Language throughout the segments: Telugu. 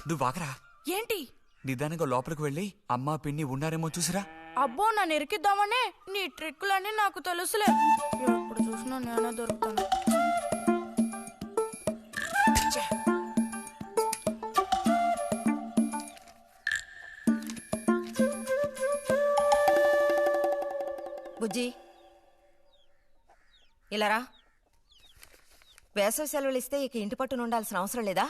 నువ్వు వాకరా. ఏంటి? నిదానంగా లోపలికి వెళ్ళి అమ్మా పిన్ని ఉన్నారేమో చూసిరా. అబ్బో, నన్ను ఎరికిద్దామనే నీ ట్రిక్కులన్నీ నాకు తెలుసులే. ఎప్పుడు చూసినా నేనే దొరుకుతాను. బుజ్జి, ఇలారా. వేసవి సెలవులు ఇస్తే ఇక ఇంటి పట్టున ఉండాల్సిన అవసరం లేదా?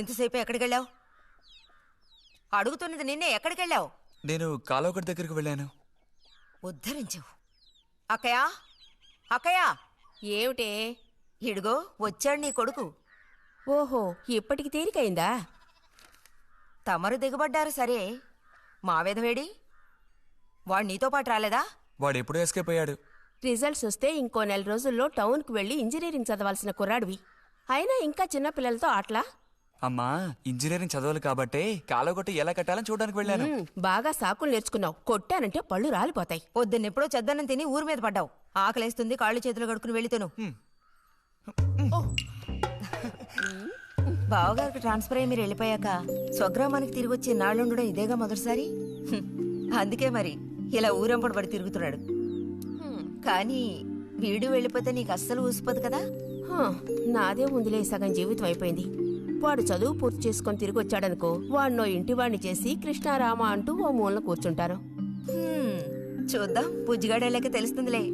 ఇంతసేపు ఎక్కడికెళ్ళావు? అడుగుతున్నది నిన్నే, ఎక్కడికెళ్ళావు? నేను కాలువగడ్డ దగ్గరికి వెళ్ళాను. ఉద్ధరించవు. అక్కయ్యా, అక్కయ్యా. ఏమిటే? ఇడుగో వచ్చాడు నీ కొడుకు. ఓహో, ఇప్పటికి తేలికైందా? తమరు దిగబడ్డారు సరే, మా విధవేడి వాడు నీతో పాటు రాలేదా? వాడు ఎప్పుడో ఎస్కేప్ అయ్యాడు. రిజల్ట్స్ వస్తే ఇంకో 4 రోజుల్లో టౌన్కి వెళ్ళి ఇంజనీరింగ్ చదవాల్సిన కుర్రాడివి. అయినా ఇంకా చిన్నపిల్లలతో ఆటలా? అమ్మా, ఇంజనీరింగ్ చదవాలి కాబట్టే కాలువగొట్ట ఎలా కట్టాలని చూడడానికి వెళ్ళాను. బాగా సాకులు నేర్చుకున్నావు. కొట్టానంటే పళ్ళు రాలిపోతాయి. పొద్దున్నెప్పుడో చెద్దన్నం తిని ఊరి మీద పడ్డావు. ఆకలేస్తుంది, కాళ్ళు చేతులు కడుక్కుని వెళ్ళితేను. బావగారికి ట్రాన్స్ఫర్ అయ్యి మీరు వెళ్ళిపోయాక స్వగ్రామానికి తిరిగి వచ్చి నాళ్ళుండడం ఇదేగా మొదటిసారి. అందుకే మరి ఇలా ఊరంపడి పడి తిరుగుతున్నాడు. కానీ వీడు వెళ్ళిపోతే నీకు అస్సలు ఊసిపోదు కదా. నాదే ముందులే, సగం జీవితం అయిపోయింది. వాడు చదువు పూర్తి చేసుకొని తిరిగి వచ్చాడనుకో, వాడినో ఇంటివాణ్ణి చేసి కృష్ణారామ అంటూ ఓ మూలన కూర్చుంటారు. చూద్దాం, బుజ్జిగాడేలాక తెలుస్తుందిలే.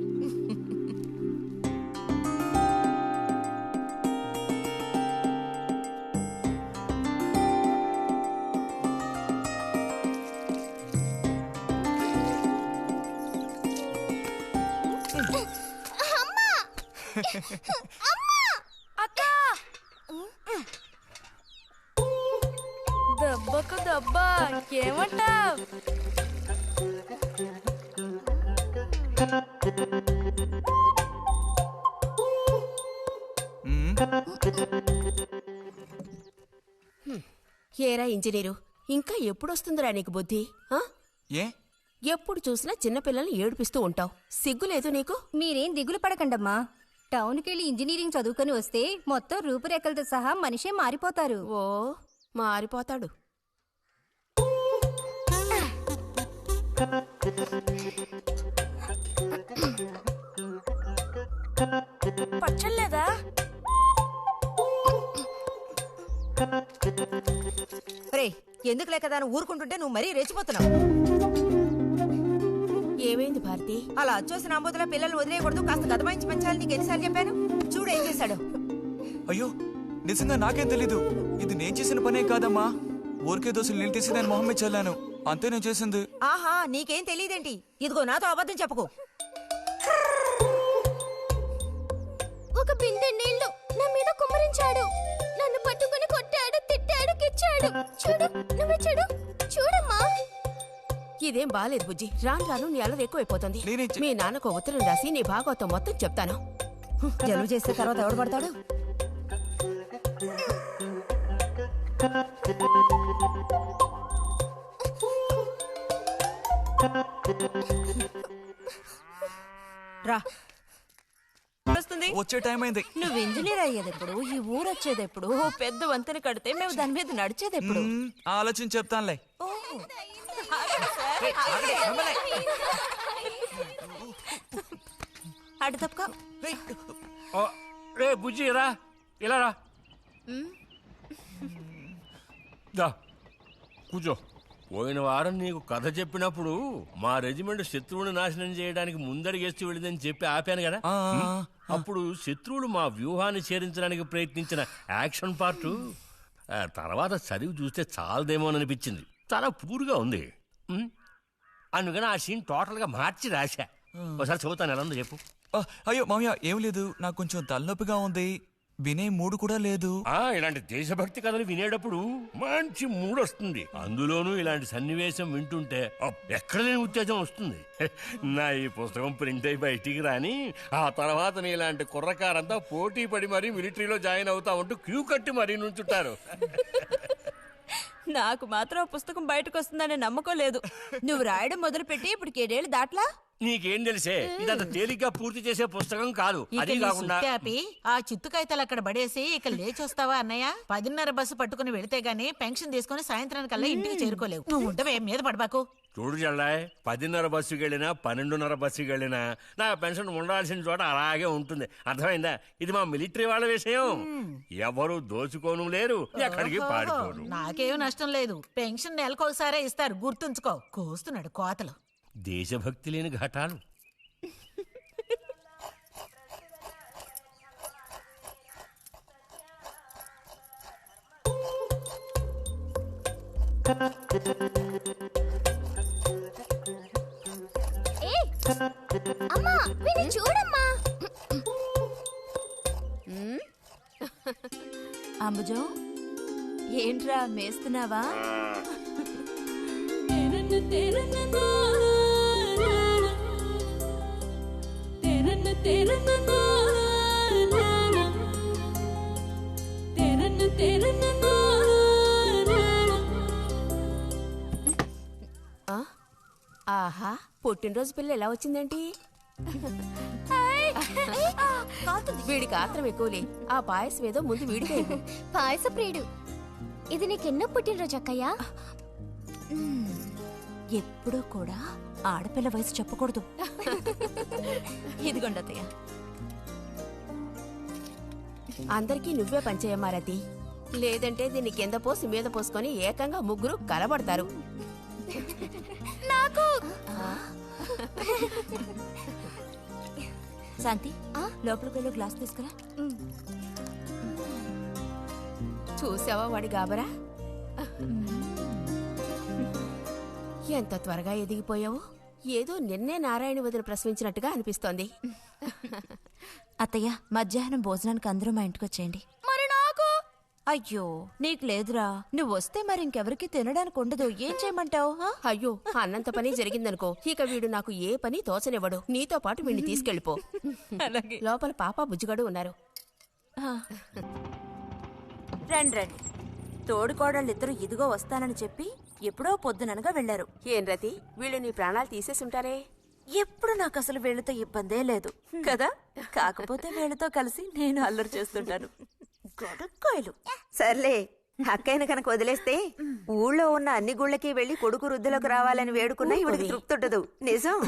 దెబ్బకు దెబ్బ ఏమంటావ్? ఏరా ఇంజనీరు, ఇంకా ఎప్పుడొస్తుందిరా నీకు బుద్ధి? ఏ ఎప్పుడు చూసినా చిన్నపిల్లల్ని ఏడిపిస్తూ ఉంటావు. సిగ్గులేదు నీకు? మీరేం దిగులు పడకండమ్మా. టౌన్కెళ్ళి ఇంజనీరింగ్ చదువుకొని వస్తే మొత్తం రూపురేఖలతో సహా మనిషే మారిపోతారు. ఓ, మారిపోతాడు. పచ్చలేదా? రే, ఎందుకు లేకదా ఊరుకుంటుంటే నువ్వు మరీ రెచ్చిపోతున్నావు. ఏమైంది భారతి? అలా అచ్చోసిన అంబోతుల పిల్లలు వదిలేయకూడదు, కాస్త గదమాయించి పెంచాలని నీకు ఎన్నిసార్లు చెప్పాను? చూడు ఏం చేశాడు. అయ్యో, నిజంగా నాకేం తెలీదు. ఇది నేను చేసిన పనే కాదమ్మా. ఊరికే దోశలు నీళ్ళు తీసి నేను మొహమ్మే చల్లాను, అంతే నేను చేసింది. ఆహా, నీకేం తెలియదేంటి? ఇదిగో నాతో అబద్ధం చెప్పకు. ఒక బిందె నీళ్లు నా మీద కుమ్మరించాడు. నన్ను పట్టుకుని కొట్టాడు, తిట్టాడు, కిచ్చాడు. చూడు, నువ్వు చూడు, చూడమ్మా. ఇదేం బాలేదు బుజ్జి. రాను రాను నీ అల్లరి ఎక్కువైపోతుంది. మీ నాన్నకు ఉత్తరం రాసి నీ భాగవతం మొత్తం చెప్తాను. జలుబు చేస్తే తర్వాత ఎవడు పడతాడు? రా, వచ్చే టైం అయింది. నువ్వు ఇంజనీర్ అయ్యేదెప్పుడు, ఈ ఊరు వచ్చేదెప్పుడు, ఓ పెద్ద వంతెన కడితే మేము దాని మీద నడిచేదెప్పుడు? ఆలోచించి చెప్తానులే. అటు తప్పక. రే బుజ్జి, రా, ఇలా రా. కూర్చో. పోయిన వారం నీకు కథ చెప్పినప్పుడు మా రెజిమెంట్ శత్రువుని నాశనం చేయడానికి ముందడిగేస్తూ వెళ్ళిందని చెప్పి ఆపాను కదా. అప్పుడు శత్రువులు మా వ్యూహాన్ని చేరించడానికి ప్రయత్నించిన యాక్షన్ పార్ట్ తర్వాత చదివి చూస్తే చాలదేమోననిపించింది. చాలా పూర్గా ఉంది. అందుకని ఆ సీన్ టోటల్ గా మార్చి రాశా. ఒకసారి చదువుతాను, ఎలా ఉందో చెప్పు. అయ్యో మామయ్య, ఏం లేదు, నాకు కొంచెం తలనొప్పిగా ఉంది. వినే మూడు కూడా లేదు. ఇలాంటి దేశభక్తి కథలు వినేటప్పుడు మంచి మూడు వస్తుంది. అందులోనూ ఇలాంటి సన్నివేశం వింటుంటే ఎక్కడ లేని ఉత్తేజం వస్తుంది. నా ఈ పుస్తకం ప్రింట్ అయి బయటికి రాని ఆ తర్వాత నీ ఇలాంటి కుర్రకారంతా పోటీ పడి మరీ మిలిటరీలో జాయిన్ అవుతా ఉంటూ క్యూ కట్టి మరీ నుంచుంటారు. నాకు మాత్రం ఆ పుస్తకం బయటకు వస్తుందనే నమ్మకం లేదు. నువ్వు రాయడం మొదలుపెట్టి ఇప్పుడు 7 ఏళ్ళు దాట్లా. నీకేం తెలిసే ఇదంత తేలిగ్గా పూర్తి చేసే పుస్తకం కాదు. అది కాకుండా ఆ చిత్తు కాగితాలు అక్కడ పడేసి ఇక లేచొస్తావా అన్నయ్య? 10:30 బస్సు పట్టుకుని వెళితే గానీ పెన్షన్ తీసుకుని సాయంత్రానికల్లా ఇంటికి చేరుకోలేవు. నువ్వు ఉండవే, మీద పడబాకు. చూడు జల్లాయ్, 10:30 బస్సుకి వెళ్ళినా 12:30 బస్సుకి వెళ్ళినా నా పెన్షన్ ఉండాల్సిన చోట అలాగే ఉంటుంది. అర్థమైందా? ఇది మా మిలిటరీ వాళ్ళ విషయం. ఎవరు దోచుకోను లేరు, ఎక్కడికి పారిపోరు. నాకేం నష్టం లేదు. పెన్షన్ నెలకొకసారే ఇస్తారు, గుర్తుంచుకో. కోస్తున్నాడు కోతలు. దేశభక్తి లేని ఘటాలు. అమ్మా, వీడిని చూడమ్మా. అంబుజం, ఏంట్రా మేస్తున్నావా? ఆహా, పుట్టినరోజు పిల్ల ఎలా వచ్చిందేంటి? వీడికి ఆత్రం ఎక్కువలే. ఆ పాయసం ఏదో ముందు వీడికే. పాయస ప్రియుడు. ఇది నీకెన్నో పుట్టినరోజు అక్కయ్యా? ఎప్పుడూ కూడా ఆడపిల్ల వయసు చెప్పకూడదు. ఇదిగోండి అత్తయ్య. అందరికీ నువ్వే పంచేయమారతి, లేదంటే దీన్ని కింద పోసి మీద పోసుకొని ఏకంగా ముగ్గురు కలబడతారు. నాకు శాంతి, లోపలికి వెళ్ళి గ్లాస్ తీసుకురా. చూసావా వాడి గాబరా? ఎంత త్వరగా ఎదిగిపోయావు. ఏదో నిన్నే నారాయణ వదిన ప్రసవించినట్టుగా అనిపిస్తోంది. అత్తయ్య, మధ్యాహ్నం భోజనానికి అందరూ మా ఇంటికి వచ్చేయండి. మరి నాకు? అయ్యో, నీకు లేదురా. నువ్వు వస్తే మరి ఇంకెవరికి తినడానికి ఉండదు. ఏం చేయమంటావు? అయ్యో, అన్నంత పని జరిగిందనుకో, ఇక వీడు నాకు ఏ పని తోచనివ్వడు. నీతో పాటు వీడిని తీసుకెళ్ళిపో. లోపల పాప బుజ్జిగాడు ఉన్నారు. రండి రండి. తోడుకోడళ్ళిద్దరూ ఇదిగో వస్తానని చెప్పి ఎప్పుడో పొద్దుననగా వెళ్లారు. ఏం రతి, వీళ్ళు నీ ప్రాణాలు తీసేసుంటారే? ఎప్పుడు నాకు అసలు వీళ్ళతో ఇబ్బందే లేదు కదా. కాకపోతే వీళ్ళతో కలిసి నేను అల్లరి చేస్తుంటాను. గొడక్కాయలు. సర్లే, అక్కయ్యను కనుక వదిలేస్తే ఊళ్ళో ఉన్న అన్ని గుళ్ళకి వెళ్లి కొడుకు వృద్ధులకు రావాలని వేడుకున్నా ఇవిడికి తృప్తి ఉండదు. నిజం.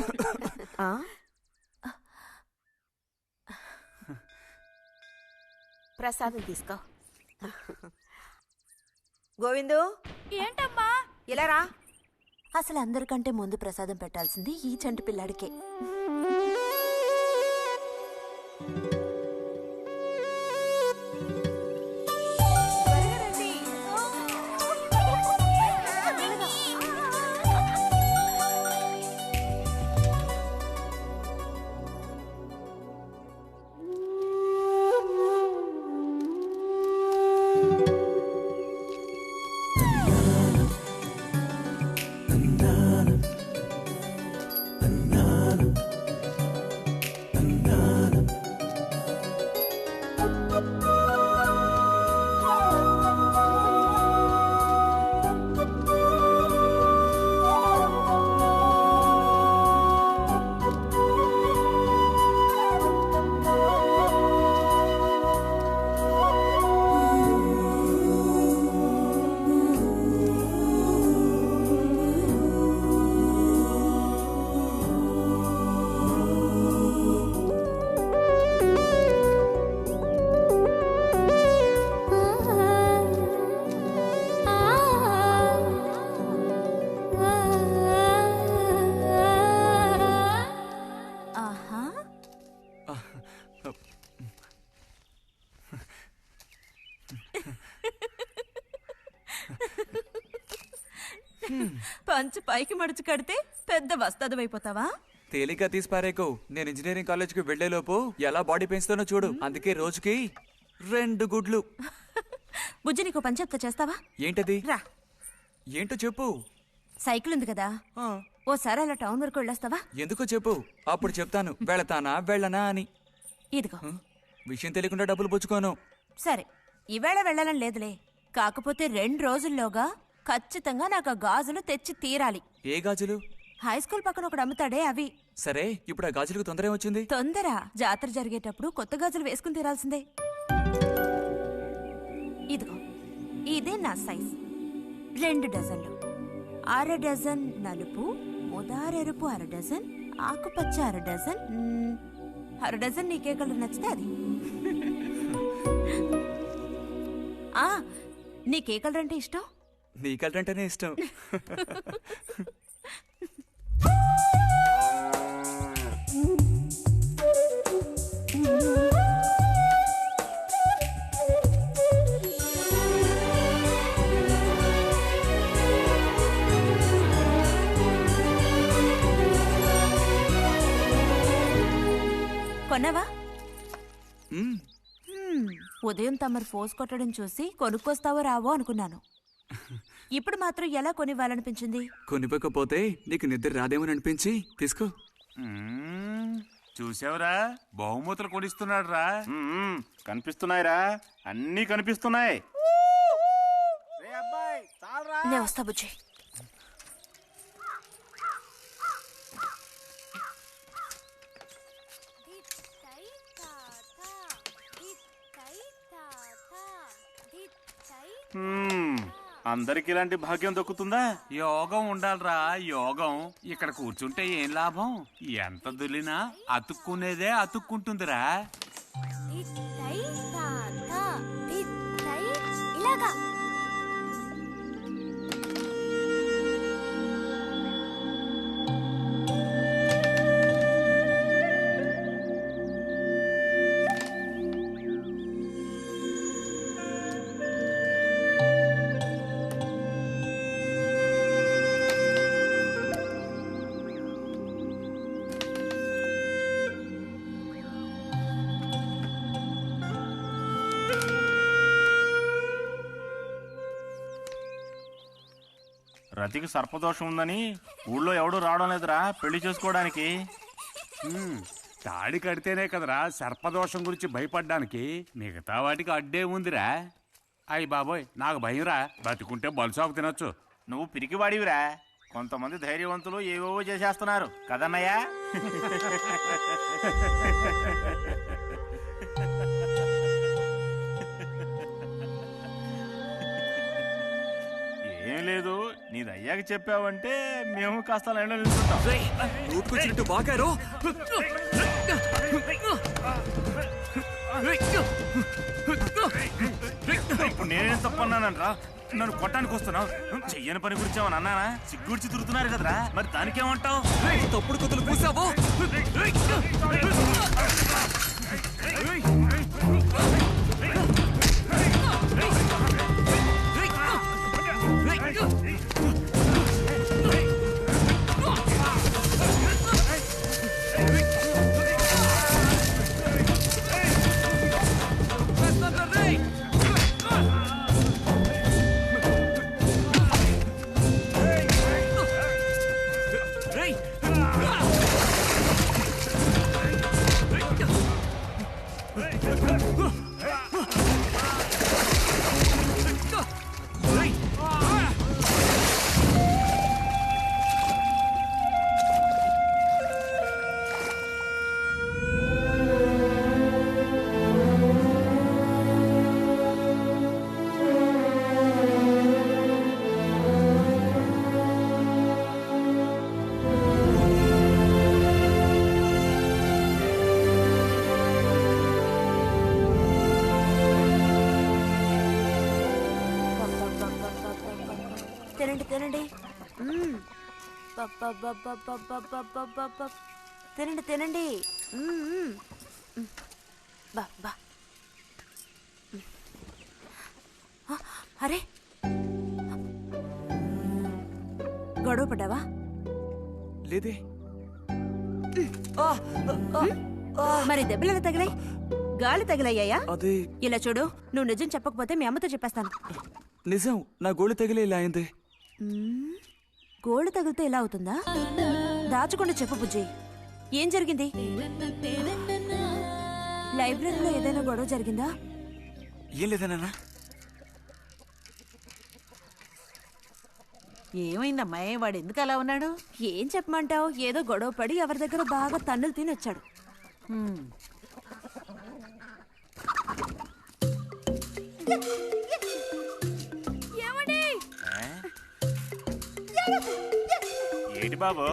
ప్రసాదం తీసుకో. గోవిందు, ఏంటమ్మా? ఇలా రా. అసలు అందరికంటే ముందు ప్రసాదం పెట్టాల్సింది ఈ చంటి పిల్లాడికే. పంచు పైకి మడుచు కడితే పెద్ద వస్తాదమైపోతావా? తేలిగ్గా తీసి పారేకు. నేను ఇంజనీరింగ్ కాలేజ్కి వెళ్లేలోపు ఎలా బాడీ పెంచుతానో చూడు. అందుకే రోజుకి 2 గుడ్లు. బుజ్జి, నీకు పని చెప్తా, చేస్తావా? ఏంటది? రా. ఏంటో చెప్పు. సైకిల్ ఉంది కదా, ఓసారి అలా టౌన్ వరకు వెళ్ళొస్తావా? ఎందుకో చెప్పు, అప్పుడు చెప్తాను వెళతానా వెళ్ళనా అని. ఇదిగో. విషయం తెలియకుండా డబ్బులు పుచ్చుకోను. సరే, ఈవేళ వెళ్ళాలని లేదులే. కాకపోతే 2 రోజుల్లోగా ఖచ్చితంగా నాకు ఆ గాజులు తెచ్చి తీరాలి. ఏ గాజులు? హై స్కూల్ పక్కన ఒకడు అమ్ముతాడే అవి. సరే, ఇప్పుడు ఆ గాజులకు తొందర ఏమొచ్చింది? తొందర జాతర జరిగేటప్పుడు కొత్త గాజులు వేసుకుని తీరాల్సిందే. ఇదిగో ఇదే నా సైజ్. 2 డజన్లు. అర డజన్ నలుపు, ముదారెరుపు అర డజన్, ఆకుపచ్చ అర డజన్. అర డజన్ నీకే కలర్ నచ్చితే అది. నీకే కలర్ అంటే ఇష్టం? నీ కలర్ అంటేనే ఇష్టం. కొన్నావా? ఉదయం తమరు ఫోర్స్ కొట్టడం చూసి కొనుక్కొస్తావో రావో అనుకున్నాను. ఇప్పుడు మాత్రం ఎలా కొనివ్వాలనిపించింది? కొనిపోకపోతే నీకు నిద్ర రాదేమని అనిపించి తీసుకో. చూసావురా, బహుమతులు కొనిస్తున్నాడు రా. కనిపిస్తున్నాయిరా, అన్నీ కనిపిస్తున్నాయి. నేను వస్తా బుజ్జి. అందరికి ఇలాంటి భాగ్యం దొక్కుతుందా? యోగం ఉండాలిరా, యోగం. ఇక్కడ కూర్చుంటే ఏం లాభం? ఎంత దులినా అతుక్కునేదే అతుక్కుంటుందిరా. ఇలాగా రతికి సర్పదోషం ఉందని ఊళ్ళో ఎవడూ రావడం లేదురా పెళ్లి చేసుకోవడానికి. తాడి కడితేనే కదరా సర్పదోషం గురించి భయపడ్డానికి. మిగతా వాటికి అడ్డే ఉందిరా. అయ్యి బాబోయ్, నాకు భయంరా. బతుకుంటే బలుసాకు తినొచ్చు. నువ్వు పిరికివాడివిరా. కొంతమంది ధైర్యవంతులు ఏవేవో చేసేస్తున్నారు కదన్నయ్యా. ఏం లేదు, నీది అయ్యాక చెప్పావంటే మేము కాస్త లైన్లో నిలుచుంటాం. నోటుకొచ్చినట్టు బాగారు. ఇప్పుడు నేనేం తప్పన్నానంట్రా? నన్ను కొట్టడానికి వస్తున్నావు. చెయ్యని పని గురించి ఏమన్నా అన్నానా? సిగ్గుడిచి తిరుగుతున్నారు కదరా, మరి దానికేమంటావు? తప్పుడు కొత్తలు పూసావో. తినండి తినండి. తినండి తినండి. బా అరే, గొడవ పడ్డావా? లేదే. మరి దెబ్బలు ఎలా తగిలాయి? గాలి తగిలయ్యాయా? అదే. ఇలా చూడు, నువ్వు నిజం చెప్పకపోతే మీ అమ్మతో చెప్పేస్తాను. నిజం, నా గోళ్ళు తగిలే ఇలా అయింది. గోళ్ళు తగిలితే ఇలా అవుతుందా? దాచకుండా చెప్పు బుజ్జి, ఏం జరిగింది? లైబ్రరీలో ఏదైనా గొడవ జరిగిందా? ఏం లేదన్నా. ఏమైందమ్మా వాడు ఎందుకు అలా ఉన్నాడు? ఏం చెప్పమంటావు, ఏదో గొడవ పడి ఎవరి దగ్గర బాగా తన్నులు తిని వచ్చాడు. ఏంటి బాబు?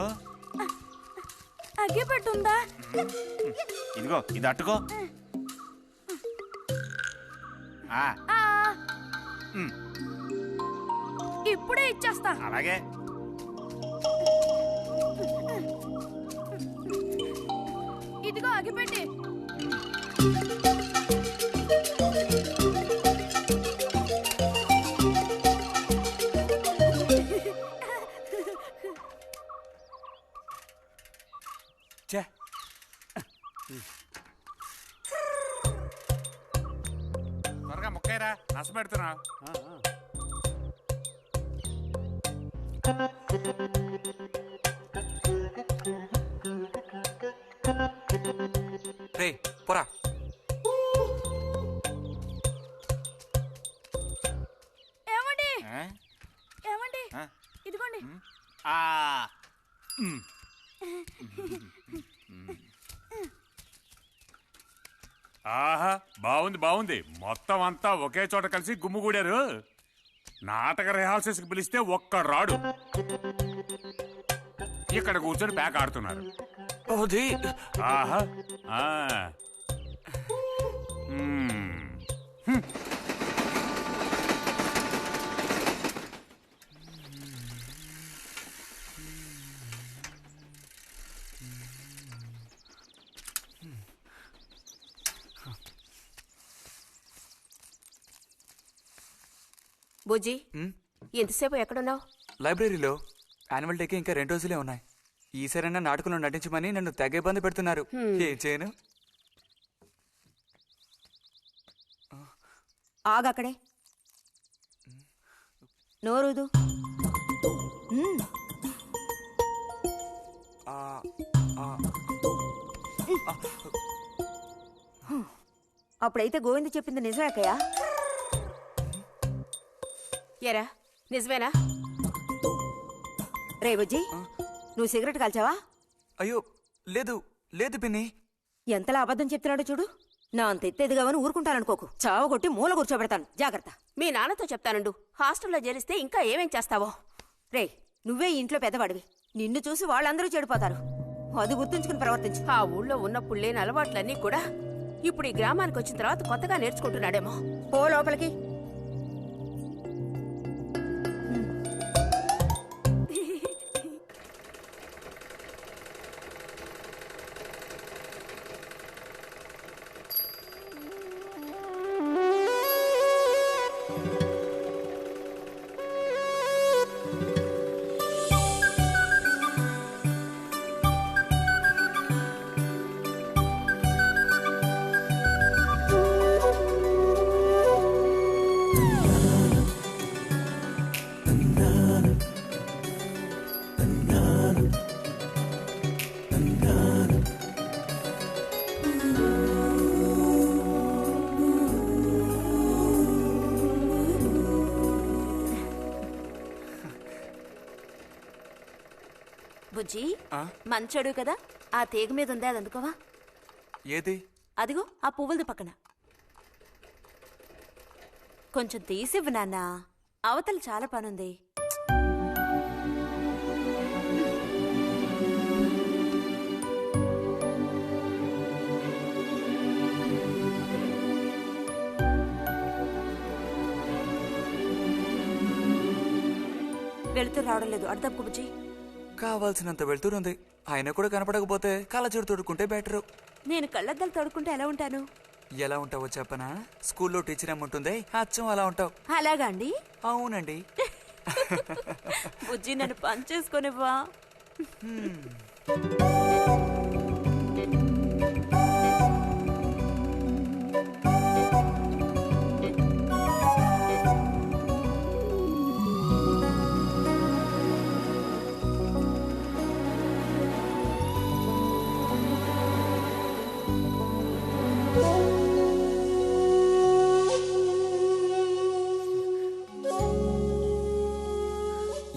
అగ్గి పెట్టుందా? ఇదిగో ఇది అట్టుకో. ఇప్పుడే ఇచ్చేస్తా. అలాగే. ఇదిగో అగ్గిపెట్టి. త్వరగా ముక్కైరా, నష్టపెడుతున్నావు. రే పోరా. ఏమండి ఏమండి ఇదిగోండి. ఆహా, బాగుంది బాగుంది. మొత్తం అంతా ఒకే చోట కలిసి గుమ్ముగూడారు. నాటక రిహార్సల్స్కి పిలిస్తే ఒక్క రాడు. ఇక్కడ కూర్చొని ప్యాక్ ఆడుతున్నారు. ఆహా. బుజ్జి, ఎంతసేపు ఎక్కడున్నావు? లైబ్రరీలో. యాన్యువల్ డేకి ఇంకా 2 రోజులే ఉన్నాయి. ఈసారైనా నాటకంలో నటించమని నన్ను తెగ ఇబ్బంది పెడుతున్నారు. ఏం చేయను? ఆగక్కడే, నోరుదు. అప్పుడైతే గోవింద చెప్పింది నిజమేకయ్యా? ఎరా నిజమేనా? రే బుజ్జి, నువ్వు సిగరెట్ కాల్చావా? అయ్యో లేదు లేదు పిన్ని. ఎంతలా అబద్ధం చెప్తున్నాడో చూడు. నా అంత ఎత్తేదిగావని ఊరుకుంటాననుకోకు. చావ కొట్టి మూల కూర్చోబెడతాను, జాగ్రత్త. మీ నాన్నతో చెప్తానుండు. హాస్టల్లో చేరిస్తే ఇంకా ఏమేం చేస్తావో. రే, నువ్వే ఇంట్లో పెద్దవాడివి. నిన్ను చూసి వాళ్ళందరూ చెడిపోతారు. అది గుర్తుంచుకుని ప్రవర్తించు. ఆ ఊళ్ళో ఉన్నప్పుడు లేని అలవాట్లన్నీ కూడా ఇప్పుడు ఈ గ్రామానికి వచ్చిన తర్వాత కొత్తగా నేర్చుకుంటున్నాడేమో. పో లోపలికి. బుజ్జి, మంచోడు కదా, ఆ తీగ మీద ఉంది, అది అందుకోవా? ఏది? అదిగో ఆ పువ్వులది పక్కన. కొంచెం తీసివ్వు నాన్న, అవతల చాలా పనుంది. వెళుతూ రావడం లేదు, అర్థం బుజ్జి. కావాల్సినంత వెళ్తురుంది. ఆయన కూడా కనపడకపోతే కళ్ళజోడు తొడుక్కుంటే బెటరు. నేను కళ్ళద్దాలు తొడుక్కుంటే ఎలా ఉంటాను? ఎలా ఉంటావో చెప్పనా? స్కూల్లో టీచర్ ఏముంటుంది, అచ్చం అలా ఉంటావు. అలాగా అండి? అవునండి. బుజ్జి, నన్ను పని చేసుకునివ్వా?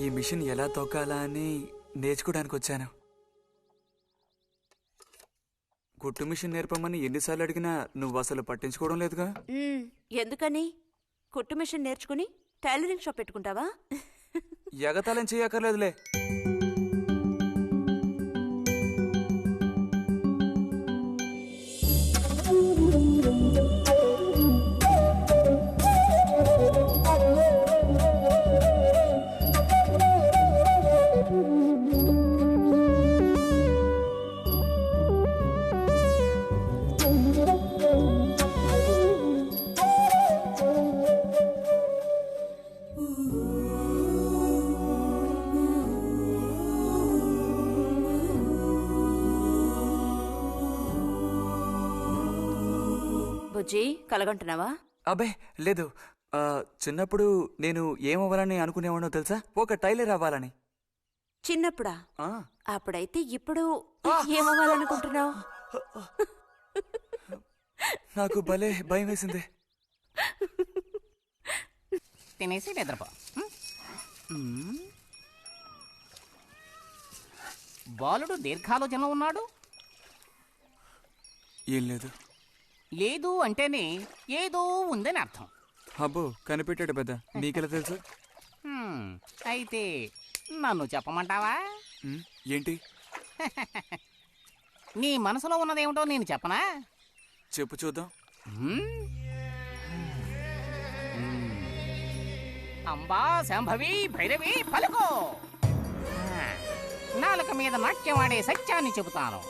ఈ మిషన్ ఎలా తొక్కాలా అని నేర్చుకోవడానికి వచ్చాను. కుట్టు మిషన్ నేర్పమని ఎన్నిసార్లు అడిగినా నువ్వు అసలు పట్టించుకోవడం లేదుగా. ఎందుకని? కుట్టు మిషన్ నేర్చుకుని టైలరింగ్ షాప్ పెట్టుకుంటావా? ఎగతాళం చేయక్కర్లేదులే. బుజ్జి, కలగంటున్నావా? అబ్బే లేదు. చిన్నప్పుడు నేను ఏమవ్వాలని అనుకునేవాడో తెలుసా? ఒక టైలర్ అవ్వాలని. చిన్నప్పుడా? ఆ, అప్పుడైతే ఇప్పుడు ఏమవ్వాలనుకుంటున్నావు? నాకు భలే భయం వేసింది. తినేసి నిద్రపో. బాలుడు దీర్ఘాలోచనలో ఉన్నాడు. ఏం లేదు. లేదు అంటేనే ఏదో ఉందని అర్థం. అబ్బో కనిపెట్టాడు పెద్ద. నీకెలా తెలుసు? అయితే నన్ను చెప్పమంటావా? ఏంటి? నీ మనసులో ఉన్నదేమిటో నేను చెప్పనా? చెప్పు చూద్దాం. అంబా శాంభవి భైరవి పలుకో. నాలుక మీద నాట్యం ఆడే సత్యాన్ని చెబుతాను.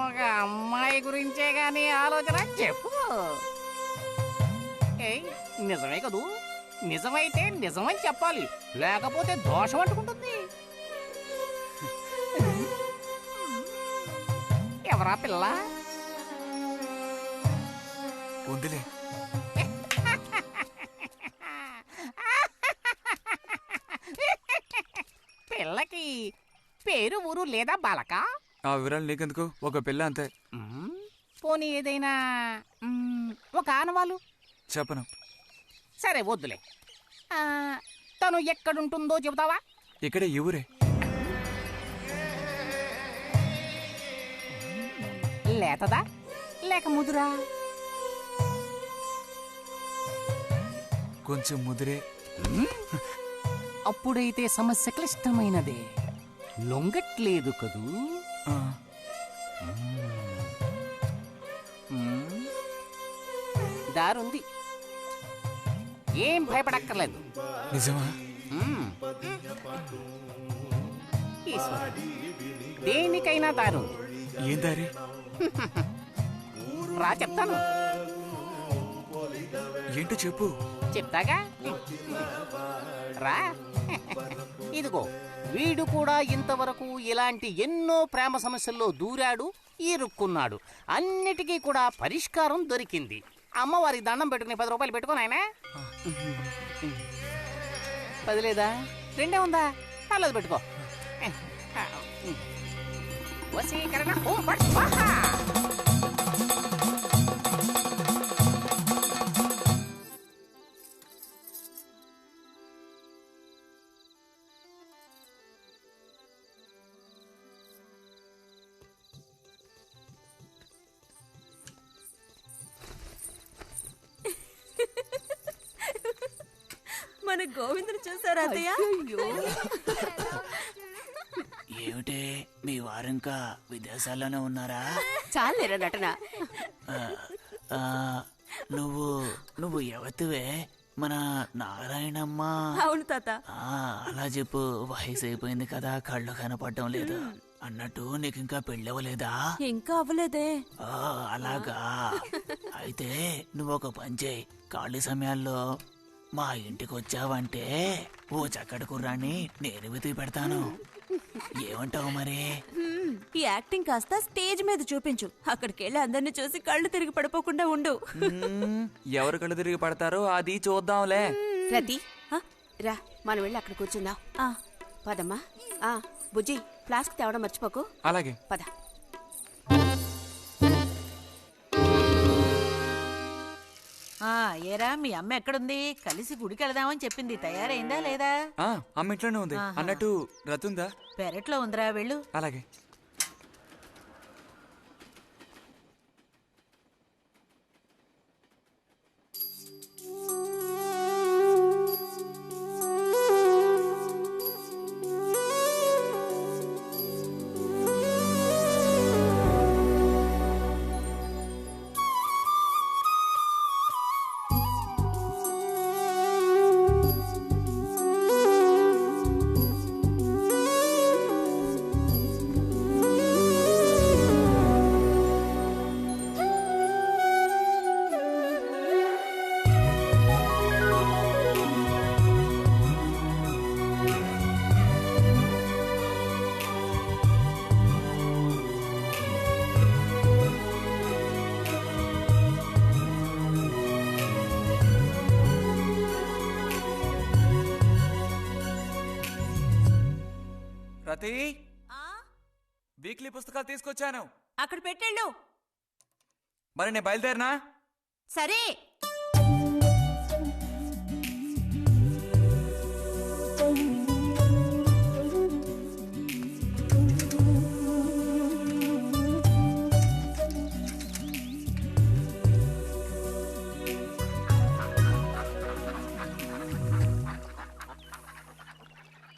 ఒక అమ్మాయి గురించే గానీ ఆలోచన చెప్పు. ఏయ్, నిజమే కదూ? నిజమైతే నిజమని చెప్పాలి, లేకపోతే దోషం అంటుకుంటుంది. ఎవరా పిల్ల? ఉందిలే. పిల్లకి పేరు ఊరు లేదా బాలక? ఆ వివరాలు నీకెందుకు? ఒక పిల్ల అంతే. పోనీ ఏదైనా ఒక ఆనవాలు? చెప్పను. సరే వద్దులే. తను ఎక్కడుంటుందో చెబుతావా? ఇక్కడే ఈ ఊరే. లేతదా లేక ముదురా? కొంచెం ముదిరే. అప్పుడైతే సమస్య క్లిష్టమైనదే. లొంగట్లేదు కదూ? దారుంది, ఏం భయపడక్కర్లేదు. నిజమా? దేనికైనా దారుంది. ఏం దారి? రా చెప్తాను. ఏంటో చెప్పు. చెప్తాగా, రా. ఇదిగో, వీడు కూడా ఇంతవరకు ఇలాంటి ఎన్నో ప్రేమ సమస్యల్లో దూరాడు, ఇరుక్కున్నాడు. అన్నిటికీ కూడా పరిష్కారం దొరికింది. అమ్మవారికి దండం పెట్టుకుని 10 రూపాయలు పెట్టుకో నాయనా. 10 లేదా? 2 ఉందా? పర్లేదు పెట్టుకో. వశీకరణ ఓం ఫట్ స్వాహా. మన గోవిందుని చూసారా అత్తయ్య? ఏమిటే మీ వారింకా విదేశాల్లోనే ఉన్నారా? చాలేరా నటన. నువ్వు ఎవతివే? మన నారాయణమ్మ? అవును తాత. అలా చెప్పు. వయసు అయిపోయింది కదా, కళ్ళు కనపడటం లేదు. అన్నట్టు నీకు ఇంకా పెళ్ళవలేదా? ఇంకా అవ్వలేదే. అలాగా. అయితే నువ్వు ఒక పని చేయి. ఖాళీ సమయాల్లో మా ఇంటికి వచ్చావంటే ఓ చక్కటి కుర్రాన్ని నేను వెతికి పెడతాను. ఏమంటావు మరి? ఈ యాక్టింగ్ కాస్త స్టేజ్ మీద చూపించు. అక్కడికి వెళ్ళి అందరిని చూసి కళ్ళు తిరిగి పడిపోకుండా ఉండు. ఎవరు కళ్ళు తిరిగి పడతారో అది చూద్దాంలే. రతి, రా, మనం వెళ్ళి అక్కడ కూర్చుందాం. పదమ్మా. బుజ్జి, ఫ్లాస్క్ తేవడం మర్చిపోకు. అలాగే. పద. ఏరా మీ అమ్మ ఎక్కడుంది? కలిసి గుడికి వెళదామని చెప్పింది. తయారైందా లేదా? అమ్మ ఇంట్లోనే ఉంది. అన్నట్టు రతుందా? పెరట్లో ఉందిరా, వెళ్ళు. అలాగే. రతి, వీక్లీ పుస్తకాలు తీసుకొచ్చాను. అక్కడ పెట్టేళ్ళు. మరి నేను బయలుదేరినా? సరే.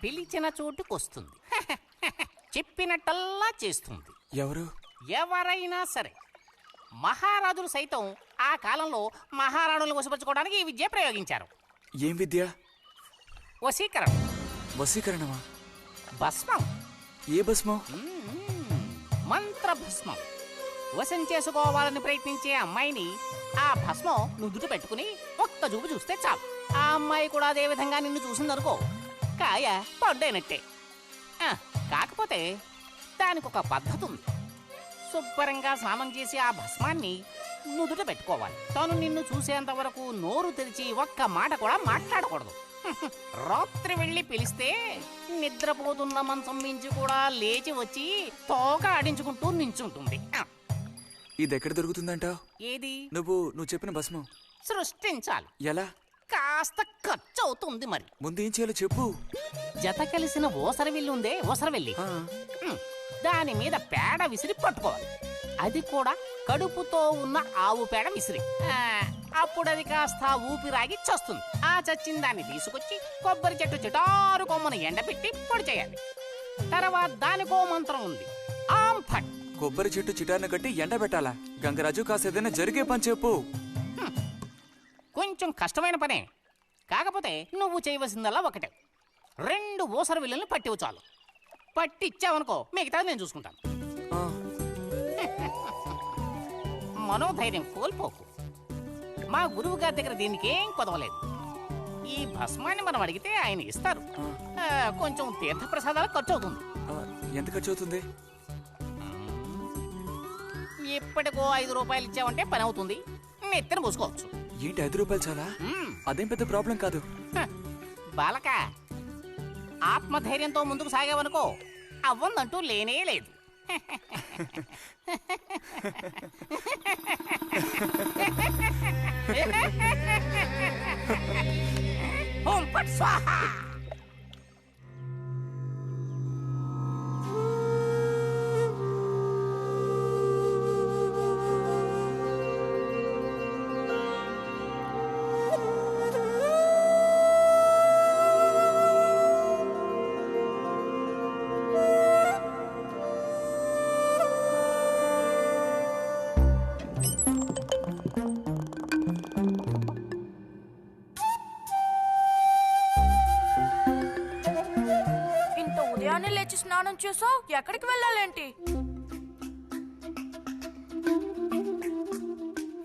పిలిచిన చోటుకొస్తుంది. చెప్పినట్టల్లా చేస్తుంది. ఎవరు? ఎవరైనా సరే. మహారాజులు సైతం ఆ కాలంలో మహారాణులను వశపరచుకోవడానికి ఈ విద్య ప్రయోగించారు. ఏం విద్య? వశీకరణ. వశీకరణమా? భస్మం. ఏ భస్మం? మంత్ర భస్మం. వశం చేసుకోవాలని ప్రయత్నించే అమ్మాయిని ఆ భస్మం నుదుట పెట్టుకుని ఒక్క చూపు చూస్తే చాలు. ఆ అమ్మాయి కూడా అదే విధంగా నిన్ను చూసిందనుకో, కాయ పడ్డైనట్టే. కాకపోతే దానికి ఒక పద్ధతి ఉంది. శుభ్రంగా స్నానం చేసి ఆ భస్మాన్ని నుదుట పెట్టుకోవాలి. తను నిన్ను చూసేంత వరకు నోరు తెరిచి ఒక్క మాట కూడా మాట్లాడకూడదు. రాత్రి వెళ్ళి పిలిస్తే నిద్రపోతున్న మంచం మించి కూడా లేచి వచ్చి తోక ఆడించుకుంటూ నించుంటుంది. ఇది ఎక్కడ దొరుకుతుందంటావు? ఏది? నువ్వు చెప్పిన భస్మం సృష్టించాలి. ఎలా? కాస్త ఖర్చు అవుతుంది. మరి ముందు ఏం చేయాలో చెప్పు. జత కలిసిన ఓసరవెల్లి ఉందే, ఓసరవెల్లి, దాని మీద పేడ విసిరి పట్టుకోవాలి. అది కూడా కడుపుతో ఉన్న ఆవు పేడ విసిరి. అప్పుడు అది కాస్త ఊపిరాగి చస్తుంది. ఆ చచ్చిన దాన్ని తీసుకొచ్చి కొబ్బరి చెట్టు చిటారు కొమ్మను ఎండబెట్టి పొడి చేయాలి. తర్వాత దానికో మంత్రం ఉంది, ఆం ఫట్. కొబ్బరి చెట్టు చిటార్ను కట్టి ఎండబెట్టాలా? గంగరాజు కాసేదైనా జరిగే పని చెప్పు. కొంచెం కష్టమైన పనే. కాకపోతే నువ్వు చేయవలసిందల్లా ఒకటే, 2 ఊసర విల్లుల్ని పట్టివు చాలు. పట్టిచ్చావనుకో మిగతాది నేను చూసుకుంటాను. మనోధైర్యం కోల్పోకు. మా గురువు గారి దగ్గర దీనికేం కొదవలేదు. ఈ భస్మాన్ని మనం అడిగితే ఆయన ఇస్తారు. కొంచెం తీర్థప్రసాదాలు ఖర్చు అవుతుంది. ఎంత ఖర్చు అవుతుంది? ఇప్పటికో 5 రూపాయలు ఇచ్చావంటే పని అవుతుంది. నెత్తిన పూసుకోవచ్చు. ఏంటి 5 రూపాయలు చాలా? అదేం పెద్ద ప్రాబ్లం కాదు. బాలక, ఆత్మధైర్యంతో ముందుకు సాగావనుకో అవ్వందంటూ లేనే లేదు. ఓం ఫట్ స్వాహ. ఉదయాన్నే లేచి స్నానం చేసావు, ఎక్కడికి వెళ్ళాలేంటి?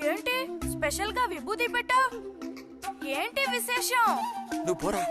ఏంటి స్పెషల్ గా విభూతి పెట్టా? ఏంటి విశేషం? నువ్వు పోరా.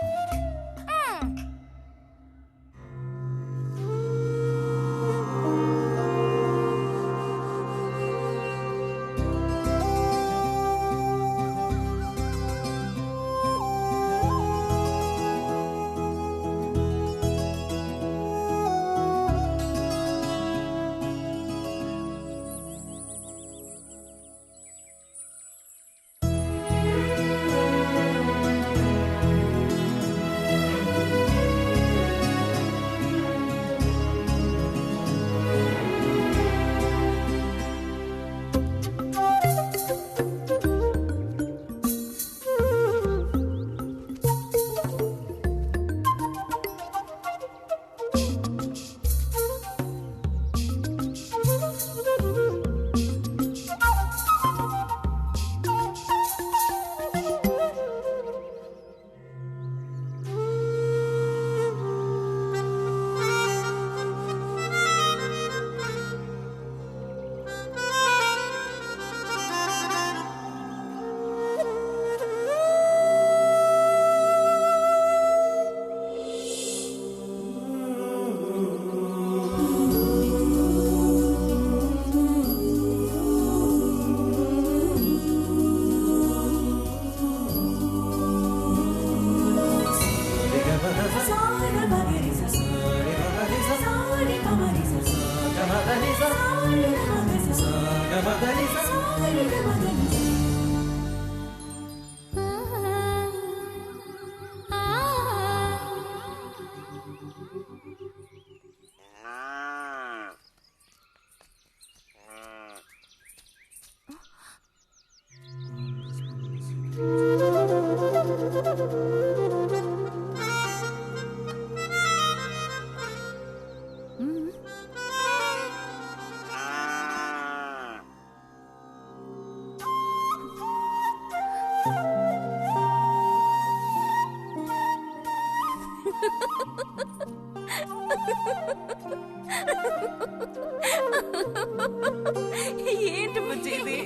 ఏంటి బుజ్జి ఇది?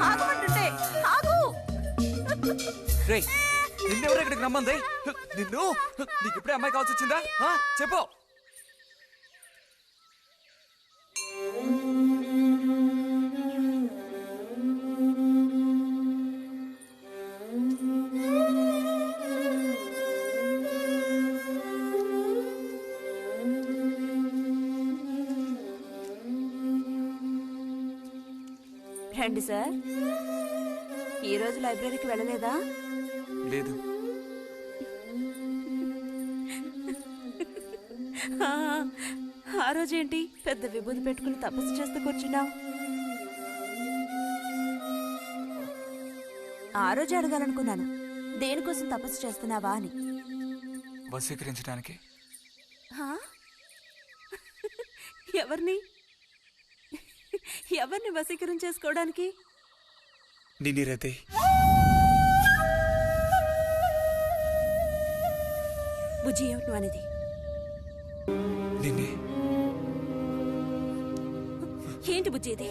ఆగమంటుంటే ఆగు. రేయ్, నిన్నెవరు ఇక్కడికి రమ్మంది? నిన్ను నీకు ఇప్పుడే అమ్మాయి కావాల్సి వచ్చిందా? చెప్పు. రండి సార్. ఈరోజు లైబ్రరీకి వెళ్ళలేదా? లేదు. ఆ రోజేంటి పెద్ద విభూతి పెట్టుకుని తపస్సు చేస్తూ కూర్చున్నావు? ఆ రోజు అడగాలనుకున్నాను, దేనికోసం తపస్సు చేస్తున్నావా అని. వశీకరించడానికి. ఎవరిని ఎవరిని వశీకరించేసుకోవడానికి? నిన్నిరతే. బుజ్జి, ఏమిటి నువ్వు అనేది? నిన్నే. ఏంటి బుజ్జి ఇది?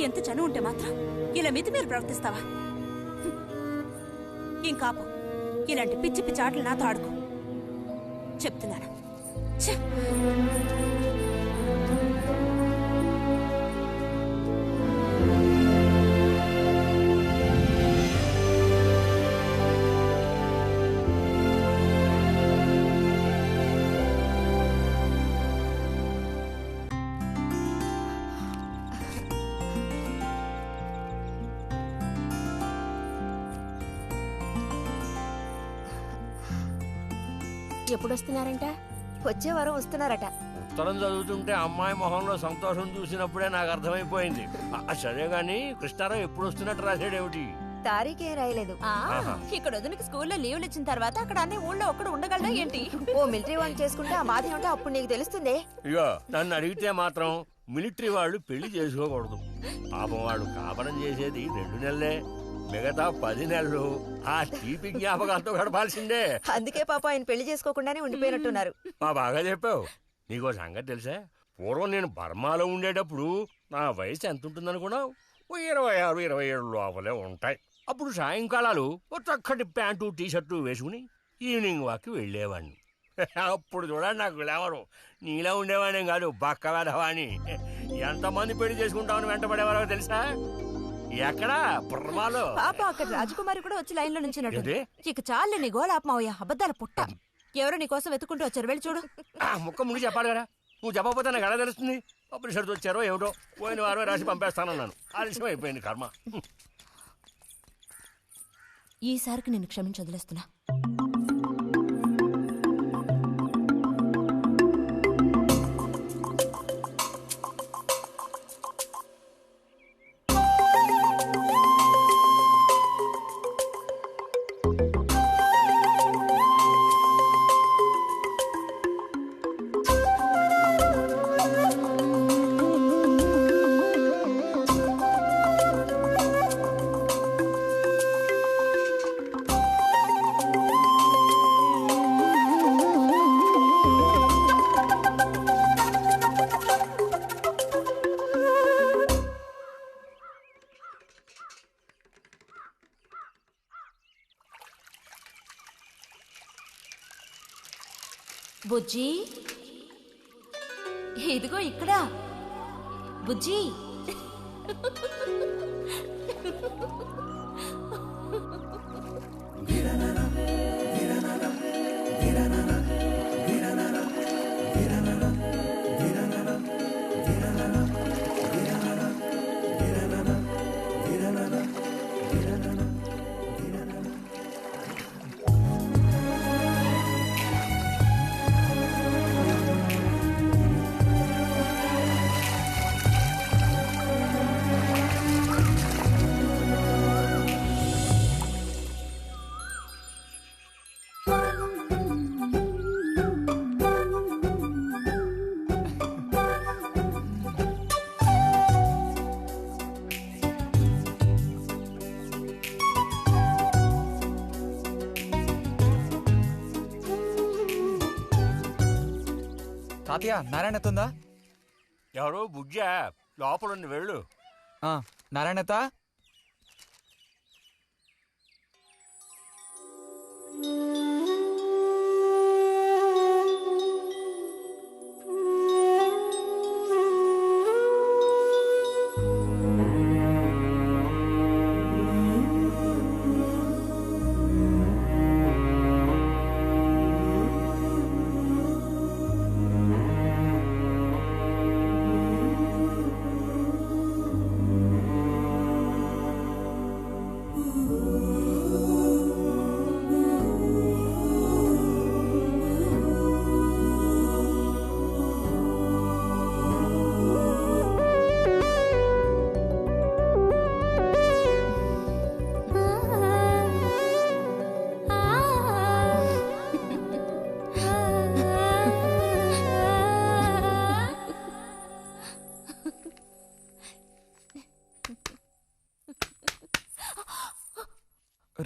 ఎంత చనువు ఉంటే మాత్రం ఇలా మీరు ప్రవర్తిస్తావా? ఇంకాపు ఇలాంటి పిచ్చి పిచ్చి ఆటలు నాతో ఆడుకో చెప్తున్నాను. ఎప్పుడొస్తున్నారంట? వచ్చే వారం వస్తున్నారట. ఉత్తరం చదువుతుంటే అమ్మాయి మొహంలో సంతోషం చూసినప్పుడే నాకు అర్థమైపోయింది. సరే గాని కృష్ణారావు ఎప్పుడు వస్తున్నట్టు రాశాడేమిటి? తారీఖే రాయలేదు. ఇక్కడ వదినకి స్కూల్లో లీవ్లు ఇచ్చిన తర్వాత అక్కడ అన్ని ఊళ్ళో ఒక్కడు ఉండగలడా ఏంటి? ఓ మిలిటరీ వాడిని చేసుకుంటే ఆ బాధ ఏమిటో అప్పుడు నీకు తెలుస్తుంది. ఇగో నన్ను అడిగితే మాత్రం మిలిటరీ వాళ్ళు పెళ్లి చేసుకోకూడదు. పాపం వాడు కాపరం చేసేది 2 నెలలే, మిగతా 10 నెలలు ఆ తీపి జ్ఞాపకాలతో గడపాల్సిందే. అందుకే పాప ఆయన పెళ్లి చేసుకోకుండానే ఉండిపోయినట్టున్నారు. బాగా చెప్పావు. నీకో సంగతి తెలుసా? పూర్వం నేను బర్మాలో ఉండేటప్పుడు నా వయసు ఎంత ఉంటుందనుకున్నావు? 26-27 లోపలే ఉంటాయి. అప్పుడు సాయంకాలాలు ఒక చక్కటి ప్యాంటు టీషర్టు వేసుకుని ఈవినింగ్ వాక్కి వెళ్ళేవాడిని. అప్పుడు చూడండి నాకు లేవరు. నీలా ఉండేవాడిని కాదు, బక్క వేధవాణి. ఎంతమంది పెళ్లి చేసుకుంటామని వెంటబడేవారో తెలుసా? ఎక్కడా బర్మాలో. పాప అక్కడ రాజకుమారి కూడా వచ్చి లైన్ లో నుంచినట్టు. ఏంటి? ఇక చాలే నీ గోలాపమావయ్య, అబద్ధాల పుట్ట. ఎవరో నీ కోసం వెతుకుంటూ వచ్చారు, వెళ్ళి చూడు. ముక్క ముందు చెప్పాలి కదా, నువ్వు చెప్పకపోతే నాకు ఎలా తెలుస్తుంది? పబ్లిషర్స్ వచ్చారో ఏమిటో, పోయిన వారమే రాసి పంపేస్తానన్నాను. ఆలస్యం అయిపోయింది కర్మ. ఈసారికి నేను క్షమించి వదిలేస్తున్నా. బుజ్జి, ఇదిగో ఇక్కడ. బుజ్జి. తాతయ్య నారాయణత ఉందా? ఎవరు బుజ్జా? లోపల వెళ్ళు. నారాయణత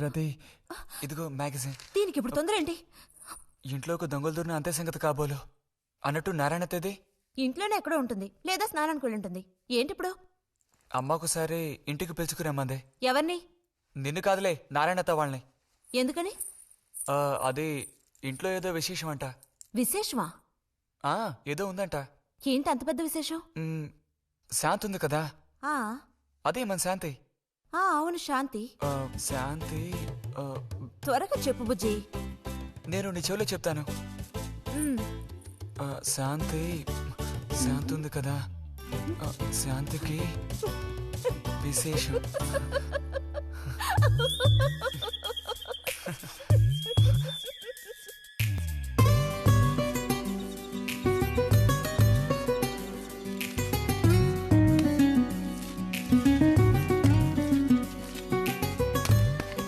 రతి, ఇదిగో మ్యాగజైన్. దీనికి ఇప్పుడు తొందర ఏంటి? ఇంట్లో ఒక దొంగలు దూరిన అంతే సంగతి కాబోలు. అన్నట్టు నారాయణతేది? ఇంట్లోనే ఎక్కడో ఉంటుంది, లేదా స్నానానికి వెళ్ళి ఉంటుంది. ఏంటి ఇప్పుడు? అమ్మకుసారి ఇంటికి పిలుచుకురమ్మందే. ఎవరిని? నిన్ను కాదులే, నారాయణత వాళ్ళని. ఎందుకని? అది ఇంట్లో ఏదో విశేషం అంట. విశేషమా? ఏదో ఉందంట. ఏంటి అంత పెద్ద విశేషం? శాంతి ఉంది కదా, ఆ అదే మన శాంతి. అవును, శాంతి. శాంతి త్వరగా చెప్పు బుజ్జి. నేను నీ చెవిలో చెప్తాను. శాంతి శాంతి ఉంది కదా, శాంతికి విశేషం.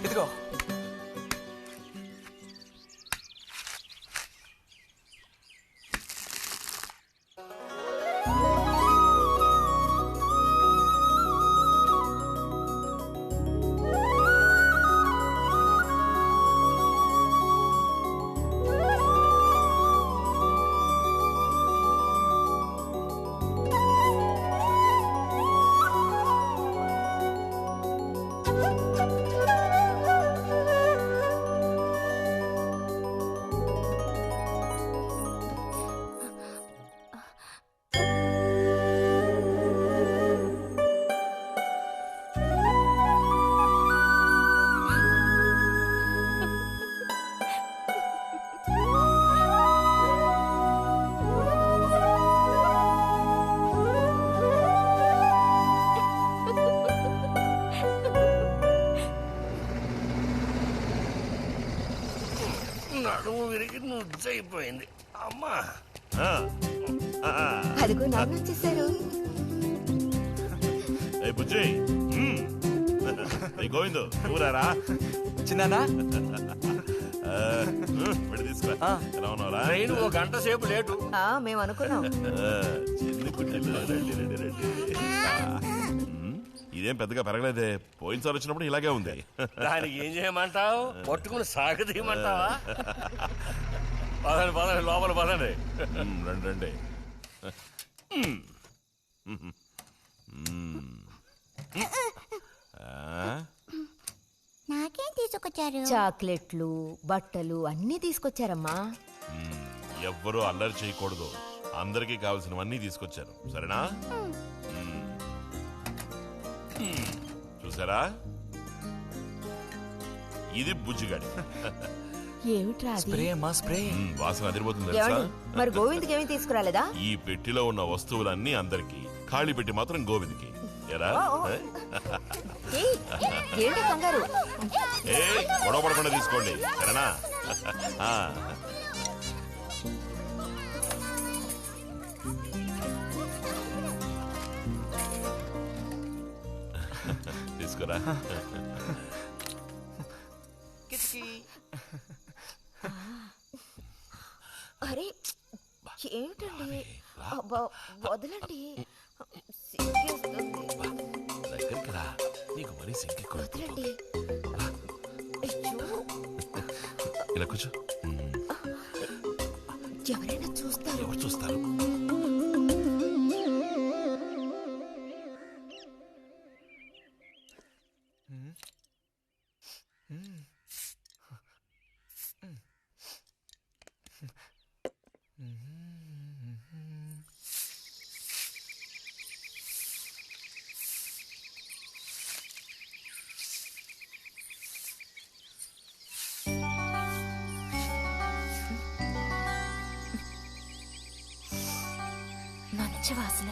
ఇదిగో. నడుము విరిగి నుజ్జైపోయింది అమ్మా. అదిగో నాన్న వచ్చేసారు. బుజ్జి గోవిందు ఊరారా చిన్నానా? తీసుకో. ఎలా ఉన్నారా? ట్రైన్ ఓ గంట సేపు లేటు. మేము అనుకున్నాం. ఇదేం పెద్దగా పెరగలేదే, పోయినసారి వచ్చినప్పుడు ఇలాగే ఉంది. దానికి ఏం చేయమంటావు? పట్టుకుని సాగదీయమంటావా? పదండి పదండి, లోపల పదండి. రండి రండి. నాకేం తీసుకొచ్చారు? చాక్లెట్లు, బట్టలు అన్నీ తీసుకొచ్చారమ్మా. ఎవ్వరూ అల్లరి చేయకూడదు, అందరికీ కావాల్సినవన్నీ తీసుకొచ్చారు, సరేనా? చూసారా, ఇది బుజ్జిగాడి. ఏమిట్రా అది? స్ప్రే అమ్మా, స్ప్రే. వాసన అదిరిపోతుంది తెలుసా? మరి గోవింద్కి ఏమీ తీసుకురాలేదా? ఈ పెట్టిలో ఉన్న వస్తువులన్నీ అందరికి, ఖాళీ పెట్టి మాత్రం గోవింద్కి. ఎరా ఏంటి కంగారు? గొడవ పడకుండా తీసుకోండి, సరేనా? తీసుకురా. అరే ఏమిటండి, వదలండి. దగ్గరికి రా, నీకు మరీ వదలండి. ఇలా కూర్చో. ఎవరైనా చూస్తారు. ఎవరు చూస్తారు? మంచి వాసన.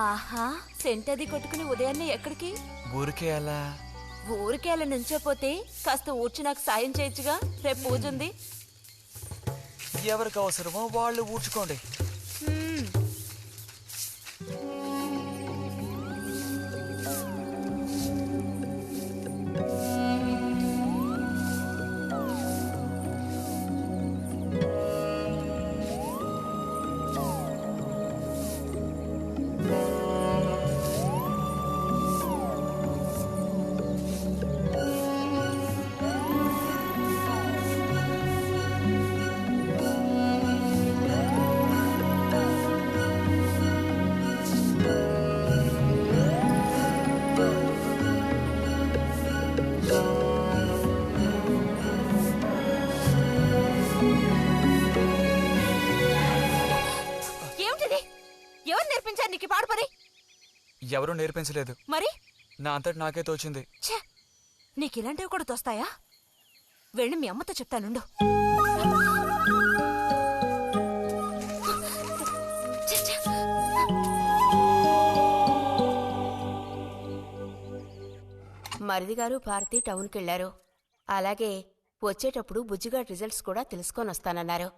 ఆహా, సెంట్ అది కొట్టుకుని ఉదయాన్నే ఎక్కడికి? ఊరికే అలా. ఊరికే అలా నుంచోపోతే కాస్త ఊడ్చి నాకు సాయం చేయొచ్చుగా, రేపు పూజ ఉంది. ఎవరికి అవసరమో వాళ్ళు ఊడ్చుకోండి. ఎవరూ నేర్పించలేదు, మరి నా అంతటి నాకే తోచింది. నీకు ఇలాంటివి కూడా తోస్తాయా? వెళ్ళి మీ అమ్మతో చెప్తానుండు. మరిది గారు భారతి టౌన్కి వెళ్లారు. అలాగే వచ్చేటప్పుడు బుజ్జిగా రిజల్ట్స్ కూడా తెలుసుకొని వస్తానన్నారు.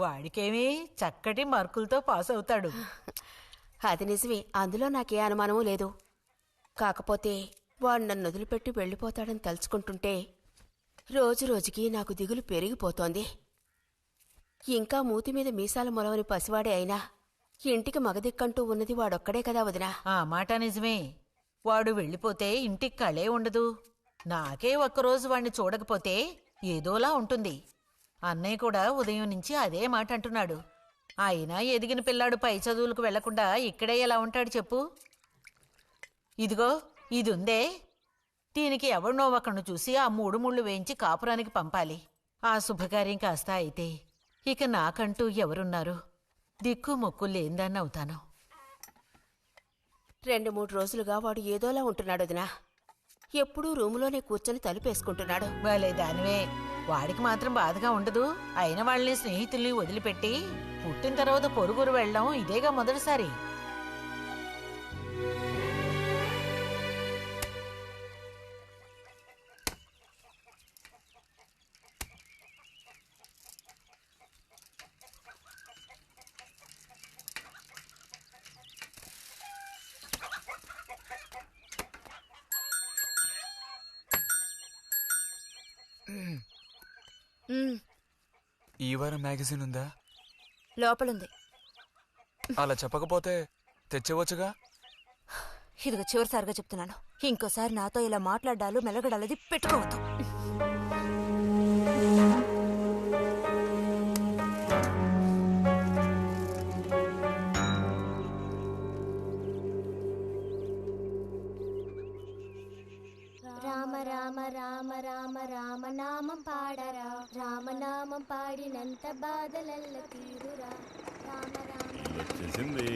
వాడికేమి చక్కటి మార్కులతో పాస్ అవుతాడు. అది నిజమే, అందులో నాకే అనుమానమూ లేదు. కాకపోతే వాడు నన్ను వదిలిపెట్టి వెళ్ళిపోతాడని తలుచుకుంటుంటే రోజు రోజుకి నాకు దిగులు పెరిగిపోతోంది. ఇంకా మూతి మీద మీసాల మొలవని పసివాడే అయినా ఇంటికి మగదిక్కంటూ ఉన్నది వాడొక్కడే కదా వదినా. ఆ మాట నిజమే. వాడు వెళ్ళిపోతే ఇంటికి కళే ఉండదు. నాకే ఒక్కరోజు వాణ్ణి చూడకపోతే ఏదోలా ఉంటుంది. అన్నయ్య కూడా ఉదయం నుంచి అదే మాట అంటున్నాడు. అయినా ఎదిగిన పిల్లాడు పై చదువులకు వెళ్లకుండా ఇక్కడే ఎలా ఉంటాడు చెప్పు? ఇదిగో ఇదుందే, దీనికి ఎవరినో ఒకరిని చూసి ఆ 3 ముళ్ళు వేయించి కాపురానికి పంపాలి. ఆ శుభకార్యం కాస్త అయితే ఇక నాకంటూ ఎవరున్నారు? దిక్కు మొక్కు లేందాన్ని అవుతాను. 2-3 రోజులుగా వాడు ఏదోలా ఉంటున్నాడు వదినా. ఎప్పుడూ రూములోనే కూర్చొని తలుపేసుకుంటున్నాడు. భలే దానివే. వాడికి మాత్రం బాధగా ఉండదు. అయిన వాళ్ళని స్నేహితుల్ని వదిలిపెట్టి పుట్టిన తర్వాత పొరుగురు వెళ్ళడం ఇదేగా మొదటిసారి. ఈ వారం మ్యాగజైన్ ఉందా? లోపలుంది. అలా చెప్పకపోతే తెచ్చేవచ్చుగా. ఇదిగో చివరిసారిగా చెప్తున్నాను, ఇంకోసారి నాతో ఇలా మాట్లాడాలు మెలగడాలది పెట్టుకోవద్దు. రామ రామ రామ రామ రామనామం పాడరా, రామనామం పాడినంత బాధలల్ల తీరురా. రామ రామ వచ్చేసింది.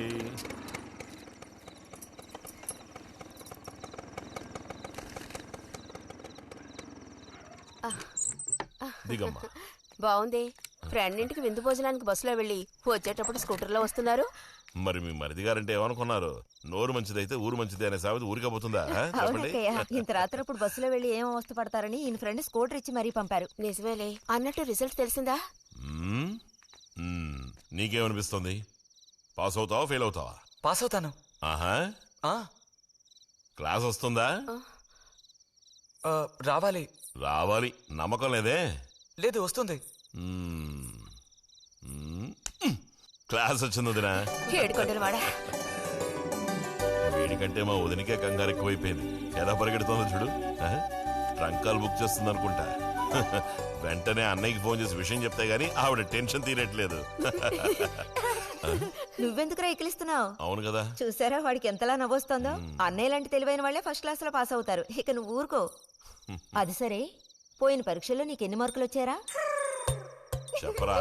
దిగమ్మా. బావుంది. ఫ్రెండ్ ఇంటికి విందు భోజనానికి బస్సులో వెళ్ళి వచ్చేటప్పుడు స్కూటర్లో వస్తున్నారు. మరి మీ మరిది గారంటే ఏమనుకున్నారు? నోరు మంచిదైతే ఊరు మంచిది అనే సామెత ఊరికపోతుందా? చెప్పండి. ఇంత రాత్రప్పుడు బస్సులో వెళ్ళి ఏం అవస్థ పడతారని ఈయన ఫ్రెండ్ స్కూటర్ ఇచ్చి మరీ పంపారు. నిజమేలే. అన్నట్టు రిజల్ట్ తెలిసిందా? నీకేమనిపిస్తుంది? పాస్ అవుతావా ఫెయిల్ అవుతావా? పాస్ అవుతాను. ఆహా, క్లాస్ వస్తుందా? రావాలి. రావాలి. నమ్మకం లేదే? లేదు, వస్తుంది. క్లాస్ వచ్చింది వదినా. వీడికంటే మా వదినికే కంగారు ఎక్కువైపోయింది. ఎలా పరిగెడుతుందో చూడు. ట్రంకాలు బుక్ చేస్తుంది అనుకుంటా. వెంటనే అన్నయ్యకి ఫోన్ చేసి విషయం చెప్తే గానీ ఆవిడ టెన్షన్ తీరట్లేదు. నువ్వెందుకు రైకిలిస్తున్నావు? అవును కదా, చూసారా వాడికి ఎంతలా నవ్వొస్తుందో. అన్నయ్య లాంటి తెలివైన వాళ్ళే ఫస్ట్ క్లాస్ లో పాస్ అవుతారు. ఇక నువ్వు ఊరుకో. అది సరే, పోయిన పరీక్షల్లో నీకెన్ని మార్కులు వచ్చారా? చెప్పరా.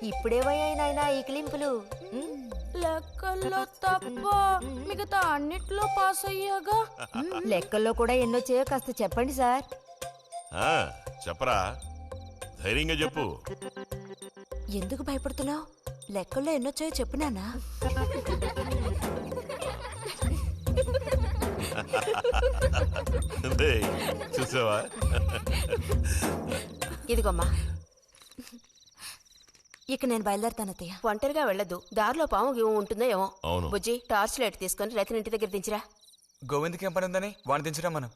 ఇప్పుడేవయ్యాయినా ఈ క్లింపులు? లెక్కల్లో తప్ప మిగతా అన్నిట్లో పాస్ అయ్యాగా. లెక్కల్లో కూడా ఎన్నొచ్చాయో కాస్త చెప్పండి సార్. చెప్పరా, ధైర్యంగా చెప్పు. ఎందుకు భయపడుతున్నావు? లెక్కల్లో ఎన్నొచ్చాయో చెప్పు నాన్నా. చూసావా? ఇదిగోమ్మా. ఇక నేను బయలుదేరుతాను అత్తయ్య. ఒంటరిగా వెళ్ళదు, దారిలో పాము గీము ఉంటుందో ఏమో. అవును. బుజ్జి, టార్చ్ లైట్ తీసుకొని రతన్ ఇంటి దగ్గర దించిరా. గోవింద్కి ఏం పని ఉందని వాడిని దించరా మనం?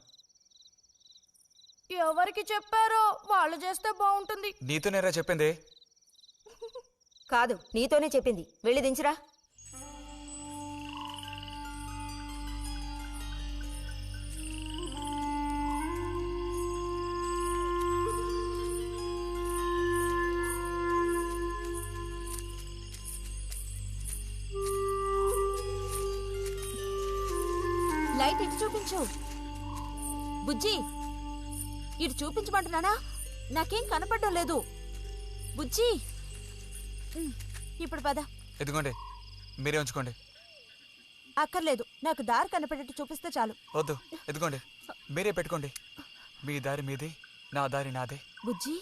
ఎవరికి చెప్పారో వాళ్ళు చేస్తే బాగుంటుంది. నీతో నేరా చెప్పింది? కాదు, నీతోనే చెప్పింది. వెళ్ళి దించిరా. లైట్ ఇటు చూపించు. బుజ్జి, ఇటు చూపించమంటున్నానా? నాకేం కనపడడం లేదు. బుజ్జి, ఇప్పుడు పద. ఎదుగోండి, మీరే ఉంచుకోండి. అక్కర్లేదు, నాకు దారి కనపడేట్టు చూపిస్తే చాలు. వద్దు, ఎదుగోండి, మీరే పెట్టుకోండి. మీ దారి మీది, నా దారి నాదే. బుజ్జి,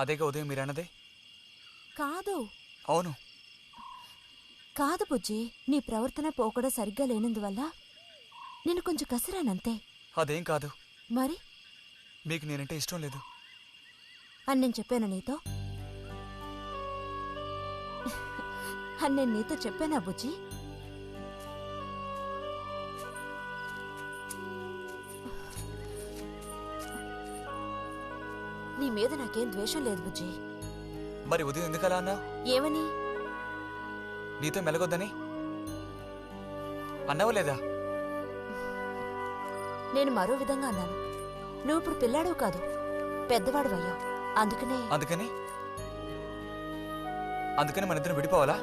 అదేగా ఉదయం మీరు అన్నదే. కాదు. అవును. కాదు బుజ్జి, నీ ప్రవర్తన పోకడ సరిగ్గా లేనందువల్ల నేను కొంచెం కసిరానంతే. అదేం కాదు. మరి మీకు నేనంటే ఇష్టం లేదు అని నేను చెప్పాను నీతో? అని నేను నీతో చెప్పానా బుజ్జి? నీ మీద నాకేం ద్వేషం లేదు బుజ్జి. మరి ఉదయం ఎందుకలా అన్నావు? ఏమని? నీతో మెలగొద్దని అన్నావు లేదా? నేను మరో విధంగా అన్నాను. నువ్వు ఇప్పుడు పిల్లాడు కాదు, పెద్దవాడు అయ్యావు. అందుకనే అందుకని మన ఇద్దరం విడిపోవాలా?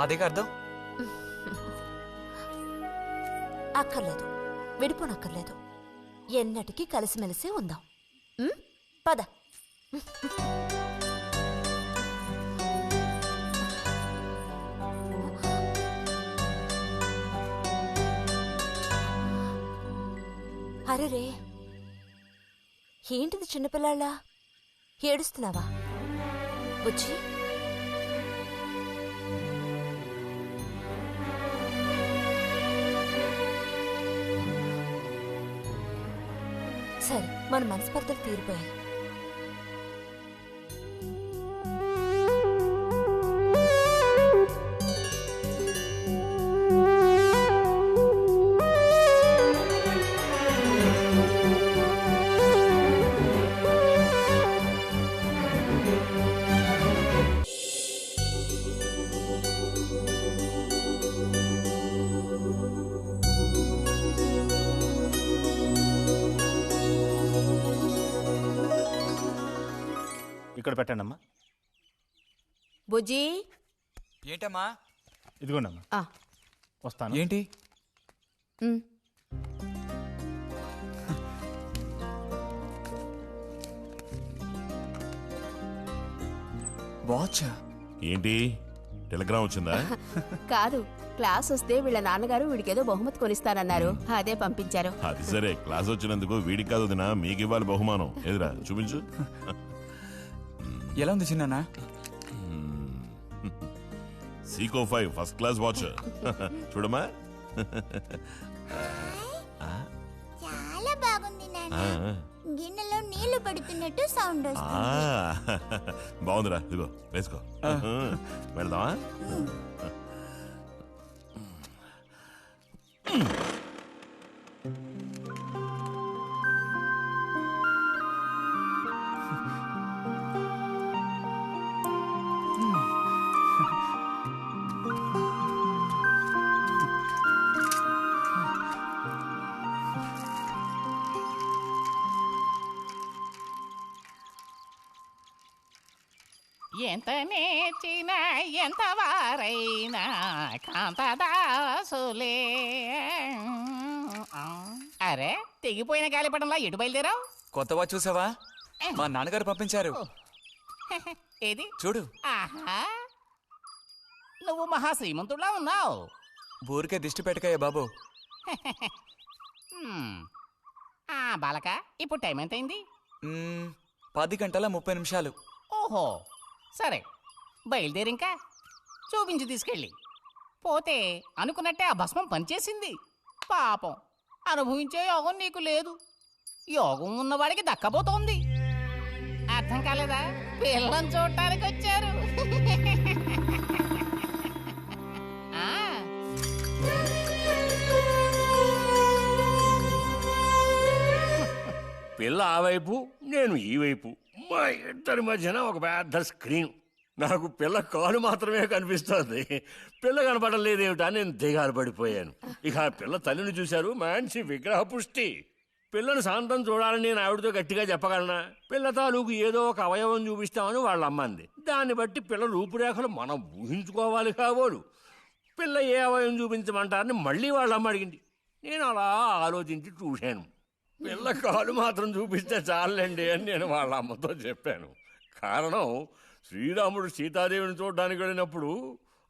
అదేగా అర్థం? అక్కర్లేదు, విడిపోనక్కర్లేదు. ఎన్నటికీ కలిసిమెలిసి ఉందాం. పద. అరే, ఏంటిది చిన్నపిల్లాళ్ళ ఏడుస్తున్నావా బుజ్జి? సరే, మన మనస్పర్ధలు తీరిపోయాయి. ఇక్కడ పెట్టండి అమ్మా. బుజ్జి, ఏంటమ్మా? ఇదిగోండమ్మా. వస్తాను. ఏంటి? వాచా? ఏంటి, టెలిగ్రామ్ వచ్చిందా? కాదు, క్లాస్ వస్తే వీళ్ళ నాన్నగారు వీడికేదో బహుమతి కొనిస్తానన్నారు, అదే పంపించారు. అది సరే, క్లాస్ వచ్చినందుకు వీడికి కాదు వదినా, మీకు ఇవ్వాలి బహుమానం. ఎదురా చూపించు. ఎలా ఉంది చిన్న? Seeko 5 first class watch. చూడమ్మా. చాలా బాగుంది నాన్న. గిన్నెలో నీళ్లు పడుతున్నట్టు సౌండ్ వస్తుంది. బాగుందిరా, ఇదిగో వేసుకో. వెళ్దామా? ఎంత నేర్చిన ఎంత వారైనా కాంతదాసులే. అరే తెగిపోయిన గాలిపటంలా ఎటు బయలుదేరావు? కొత్తవా చూసావా? మా నాన్నగారు పంపించారు. ఏది చూడు. ఆహా, నువ్వు మహా శ్రీమంతుడిలా ఉన్నావు. ఊరికే దిష్టి పెట్టకాయ బాబు. బాలక, ఇప్పుడు టైం ఎంతైంది? 10:30 ఓహో, సరే బయలుదేరి ఇంకా చూపించి తీసుకెళ్ళి. పోతే అనుకున్నట్టే ఆ భస్మం పనిచేసింది. పాపం, అనుభవించే యోగం నీకు లేదు. యోగం ఉన్నవాడికి దక్కబోతోంది. అర్థం కాలేదా? పిల్లని చూడటానికి వచ్చారు. పిల్ల ఆ వైపు, నేను ఈ వైపు, మా ఇద్దరి మధ్యన ఒక పెద్ద స్క్రీన్. నాకు పిల్ల కాలు మాత్రమే కనిపిస్తోంది. పిల్ల కనపడలేదేమిటా నేను దిగాలు పడిపోయాను. ఇక ఆ పిల్ల తల్లిని చూశారు, మంచి విగ్రహ పుష్టి. పిల్లను శాంతం చూడాలని నేను ఆవిడతో గట్టిగా చెప్పగలనా? పిల్ల తాలూకు ఏదో ఒక అవయవం చూపిస్తామని వాళ్ళ అమ్మంది. దాన్ని బట్టి పిల్ల రూపురేఖలు మనం ఊహించుకోవాలి కాబోలు. పిల్ల ఏ అవయవం చూపించమంటారని మళ్ళీ వాళ్ళ అమ్మ అడిగింది. నేను అలా ఆలోచించి చూశాను. పిల్ల కాలు మాత్రం చూపిస్తే చాలండి అని నేను వాళ్ళ అమ్మతో చెప్పాను. కారణం, శ్రీరాముడు సీతాదేవిని చూడడానికి వెళ్ళినప్పుడు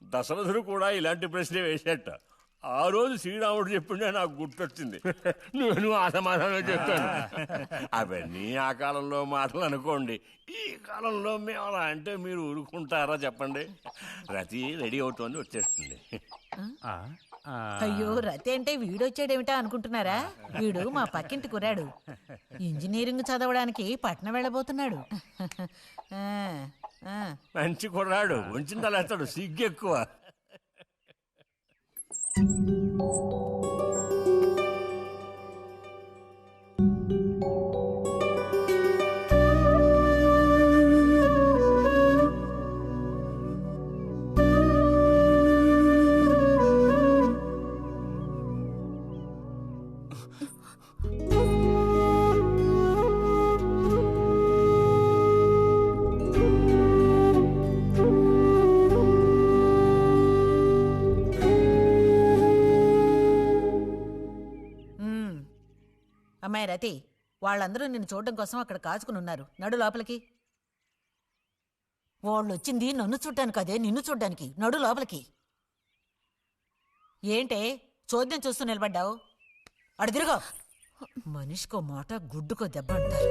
దశరథుడు కూడా ఇలాంటి ప్రశ్నే వేసేట. ఆ రోజు శ్రీరాముడు చెప్పిండే నాకు గుర్తొచ్చింది. నేను ఆ సమాధానం చెప్పాను. అవన్నీ ఆ కాలంలో మాటలు అనుకోండి. ఈ కాలంలో మేము అలా అంటే మీరు ఊరుకుంటారా చెప్పండి? రతి రెడీ అవుతోంది, వచ్చేస్తుంది. అయ్యో, రతి అంటే వీడొచ్చాడేమిటా అనుకుంటున్నారా? వీడు మా పక్కింటి కుర్రాడు. ఇంజనీరింగ్ చదవడానికి పట్నం వెళ్ళబోతున్నాడు. మంచి కుర్రాడు, ఉంచిందా లేస్తాడు, సిగ్గు ఎక్కువ. అమ్మాయి రతి, వాళ్ళందరూ నిన్ను చూడడం కోసం అక్కడ కాచుకుని ఉన్నారు. నడు లోపలికి. వాళ్ళు వచ్చింది నన్ను చూడ్డానికి, అదే నిన్ను చూడ్డానికి. నడు లోపలికి. ఏంటే చోద్యం చూస్తూ నిలబడ్డావు? అడు తిరుగో. మనిషికో మాట, గుడ్డుకో దెబ్బ అంటారు.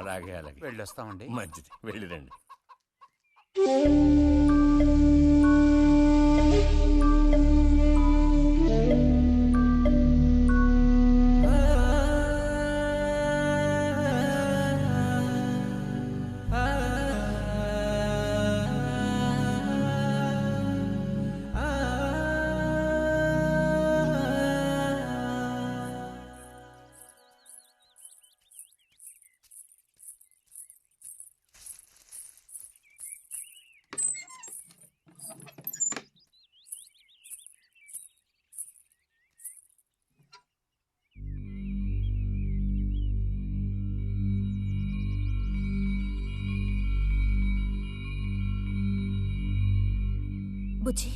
అలాగే అలాగే వెళ్ళొస్తామండి. మంచిది, వెళ్ళిరండి. బుజ్జి,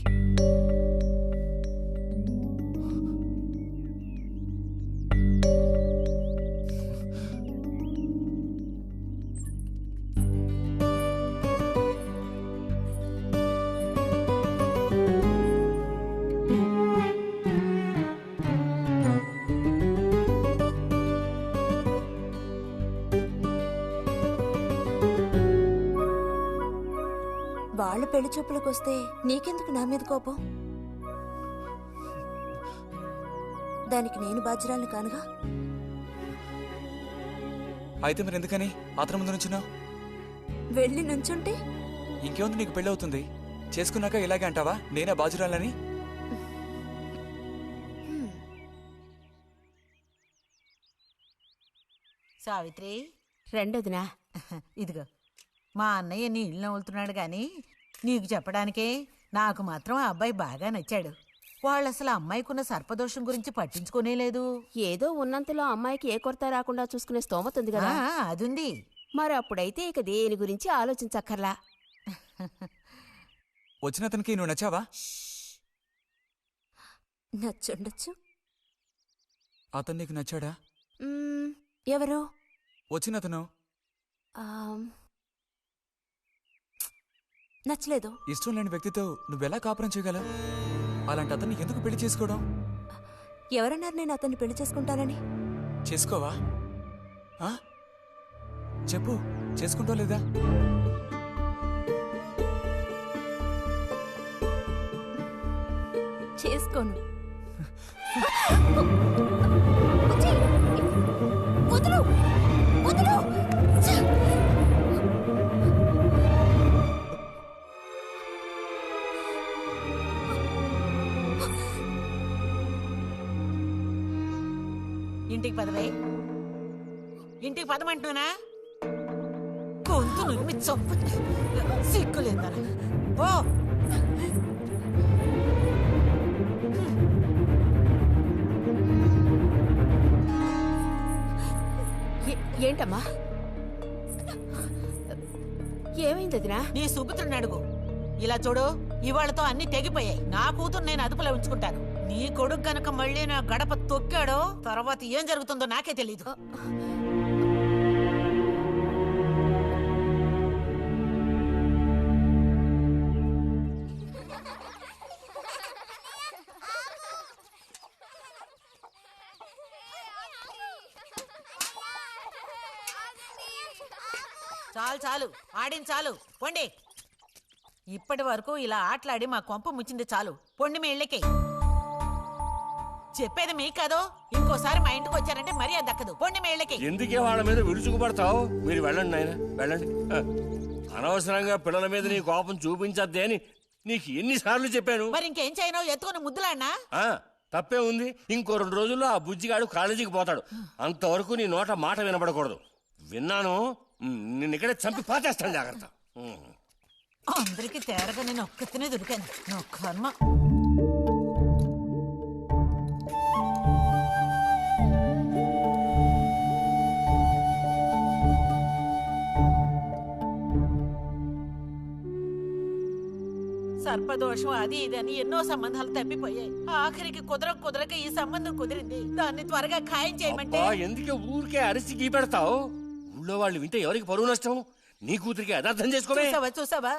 వాళ్ళ పెళ్లి చూపులకు వస్తే నీకెందుకు నా మీద కోపం? దానికి నేను బాధ్యురాల్ని కానుగా. అయితే మరి ఎందుకని అతని ముందు నుంచున్నావు? వెళ్ళి నుంచుంటే ఇంకేముంది, నీకు పెళ్ళవుతుంది. చేసుకున్నాక ఇలాగే అంటావా నేనే బాజురాలని? సావిత్రి, రెండోదినా. ఇదిగో మా అన్నయ్య నీ ఇల్లు నవ్వులుతున్నాడు గాని నీకు చెప్పడానికే నాకు మాత్రం ఆ అబ్బాయి బాగా నచ్చాడు. వాళ్ళు అసలు అమ్మాయికున్న సర్పదోషం గురించి పట్టించుకోనే లేదు. ఏదో ఉన్నంతలో అమ్మాయికి ఏ కొరత రాకుండా చూసుకునే స్తోమత ఉంది కదా. అదుంది. మరి అప్పుడైతే ఇక దేని గురించి ఆలోచించక్కర్లా. వచ్చిన అతనికి నువ్వు నచ్చావా? నచ్చుండొచ్చు. అతను నీకు నచ్చాడా? ఎవరు? వచ్చిన అతను నచ్చలేదు. ఇష్టం లేని వ్యక్తితో నువ్వెలా కాపురం చేయగలవు? అలాంటి అతన్ని ఎందుకు పెళ్లి చేసుకోవడం? ఎవరన్నారు నేను అతన్ని పెళ్లి చేసుకుంటానని? చేసుకోవా? చెప్పు, చేసుకుంటావు లేదా? చేసుకోను. వదలు, వదలు. ఇంటికి పదవే. ఇంటికి పదమంటున్నానా? గొంతు నువ్వు చంపు. సిగ్గులేదా? ఓ ఏంటమ్మా, ఏమైంది వదినా? నీ సుపుత్రుని అడుగు. ఇలా చూడు, ఇవాళతో అన్ని తెగిపోయాయి. నా కూతురు నేను అదుపులో ఉంచుకుంటాను. నీ కొడుకు గనక మళ్ళీ నా గడప తొక్కాడో తర్వాత ఏం జరుగుతుందో నాకే తెలీదు. చాలు చాలు, ఆడింది చాలు, పొండి. ఇప్పటి వరకు ఇలా ఆటలాడి మా కొంప ముచ్చింది చాలు. పొండి మీ ఇళ్ళకి. చెప్పేది మీ కాదో, ఇంకోసారి మా ఇంటికి వచ్చారంటే మరీ అది దక్కదు. పొండి మీ ఇళ్ళకి. ఎందుకే వాళ్ళ మీద విరుచుకుపడతావు? మీరు వెళ్ళండి నాయన, వెళ్ళండి. అనవసరంగా పిల్లల మీద నీ కోపం చూపించద్దే అని నీకు ఎన్నిసార్లు చెప్పాను. మరి ఇంకేం చేయను? ఎత్తుకుని ముద్దులాడినా? తప్పే ఉంది. ఇంకో 2 రోజుల్లో ఆ బుజ్జిగాడు కాలేజీకి పోతాడు. అంతవరకు నీ నోట మాట వినబడకూడదు. విన్నాను, నిన్ను ఇక్కడే చంపి పాచేస్తాను. జాగ్రత్త. అందరికి తేరగా నేను ఒక్కతినే దొరికాను. నా కర్మ. సర్పదోషం అది ఇది అని ఎన్నో సంబంధాలు తప్పిపోయాయి. ఆఖరికి కుదరక ఈ సంబంధం కుదిరింది. దాన్ని త్వరగా ఖాయం చేయమంటే ఎందుకే ఊరికే అరిసి గీ పెడతావు? ఊళ్ళో వాళ్ళు వింటే ఎవరికి పరువు నష్టం? నీ కూతురికి అదర్థం చేసుకోవే. చూసావా,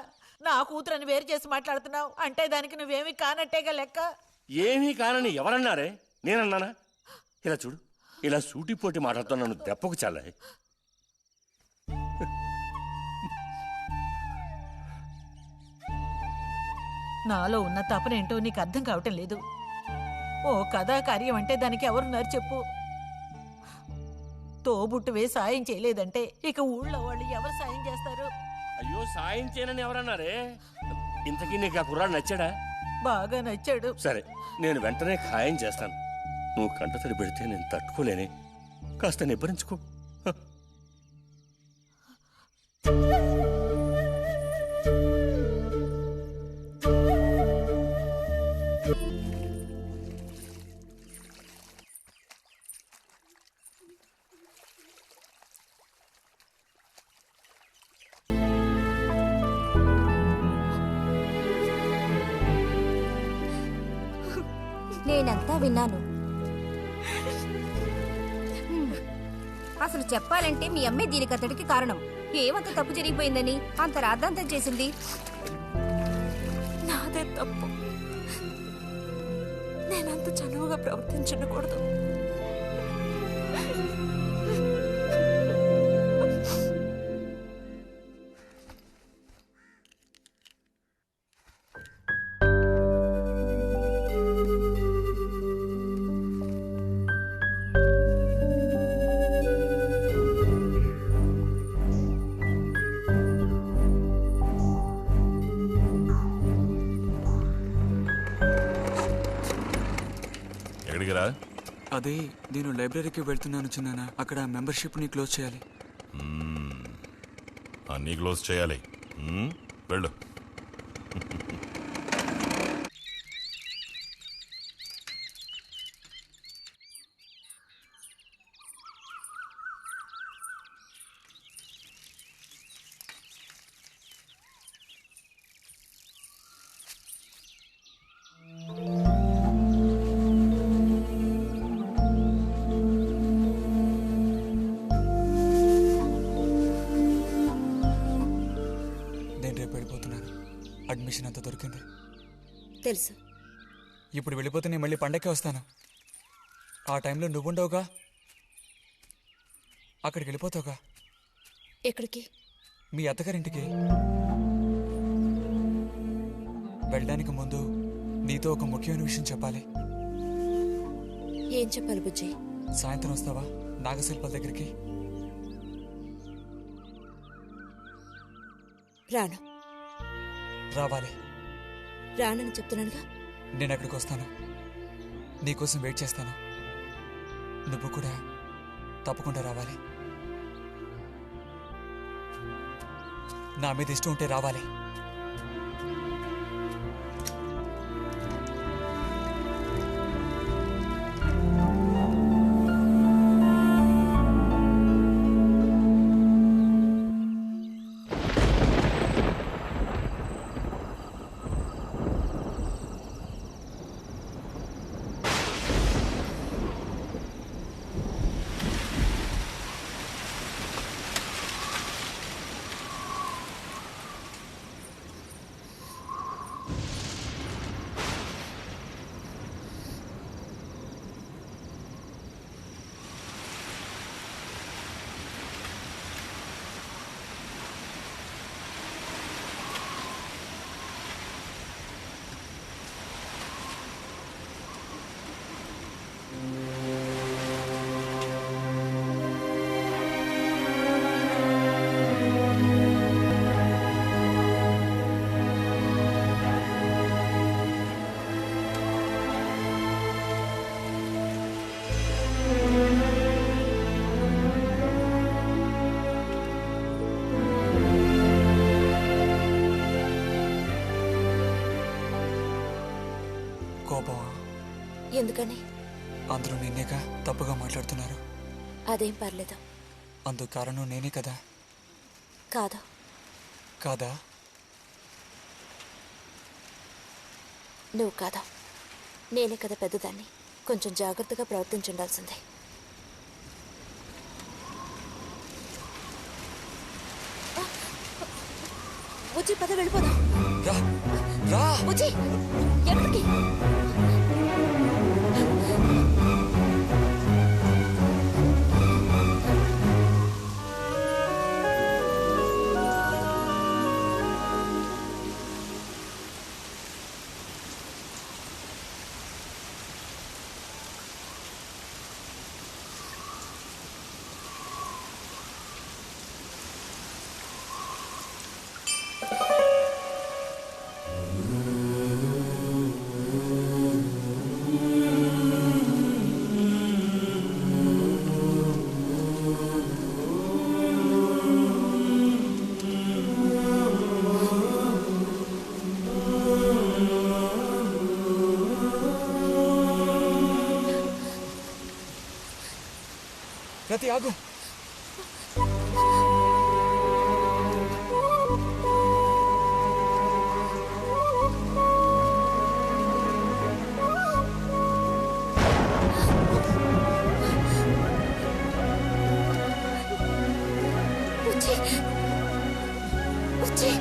నా కూతురని వేరు చేసి మాట్లాడుతున్నావు అంటే దానికి నువ్వేమీ కానట్టేగా లెక్క. ఏమీ కానని ఎవరన్నారే? నేనన్నానా? ఇలా చూడు, ఇలా సూటిపోటి మాటలతో నన్ను దెప్పకు చాలా. నాలో ఉన్న తపనేంటో నీకు అర్థం కావటం లేదు. ఓ కథా కార్యం అంటే దానికి ఎవరున్నారు చెప్పు? తోబుట్టువే సాయం చేయలేదంటే ఇక ఊళ్ళో వాళ్ళు ఎవరు సాయం చేస్తారు? అయ్యో, సాయం చేయనని ఎవరన్నారే? ఇంతకీ నీకు ఆ కుర్రాడు నచ్చాడా? బాగా నచ్చాడు. సరే, నేను వెంటనే ఖాయం చేస్తాను. నువ్వు కంటతడి పెడితే నేను తట్టుకోలేనే. కాస్త నిబ్బరించుకో. నేనంతా విన్నాను. అసలు చెప్పాలంటే మీ అమ్మే దీనికి అతడికి కారణం. ఏమంత తప్పు జరిగిపోయిందని అంత రాద్ధాంతం చేసింది? నాదే తప్పు. నేనంత చనువుగా ప్రవర్తించకూడదు. అదే నేను లైబ్రరీకి వెళ్తున్నాను చిన్నానా. అక్కడ మెంబర్షిప్ని క్లోజ్ చేయాలి. అన్నీ క్లోజ్ చేయాలి. వెళ్ళు. అడ్మిషన్ అంతా దొరికింది. తెలుసు. ఇప్పుడు వెళ్ళిపోతే నేను మళ్ళీ పండక్కే వస్తాను. ఆ టైంలో నువ్వుండవుగా, అక్కడికి వెళ్ళిపోతావుగా. ఎక్కడికి? మీ అత్తగారింటికి. వెళ్ళడానికి ముందు నీతో ఒక ముఖ్యమైన విషయం చెప్పాలి. ఏం చెప్పాలి బుజ్జి? సాయంత్రం వస్తావా నాగశిల్పాల దగ్గరికి? రాను. రావాలి. రానని చెప్తున్నానుగా. నేను అక్కడికి వస్తాను, నీకోసం వెయిట్ చేస్తాను. నువ్వు కూడా తప్పకుండా రావాలి. నా మీద ఇష్టం ఉంటే రావాలి. కోపమా? ఎందుకని? అందరూ నిన్నేగా తప్పుగా మాట్లాడుతున్నారు. అదేం పర్లేదు. అందుకు కారణం నేనే కదా. కాదు. కాదా? నువ్వు కాదా, నేనే కదా పెద్దదాన్ని. కొంచెం జాగ్రత్తగా ప్రవర్తించుండాల్సిందే. బుజ్జి పద వెళ్ళిపోదాం. రా రా. బుజ్జి ఎక్కడికి? రతి ఆగు. బుజ్జి బుజ్జి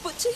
బుజ్జి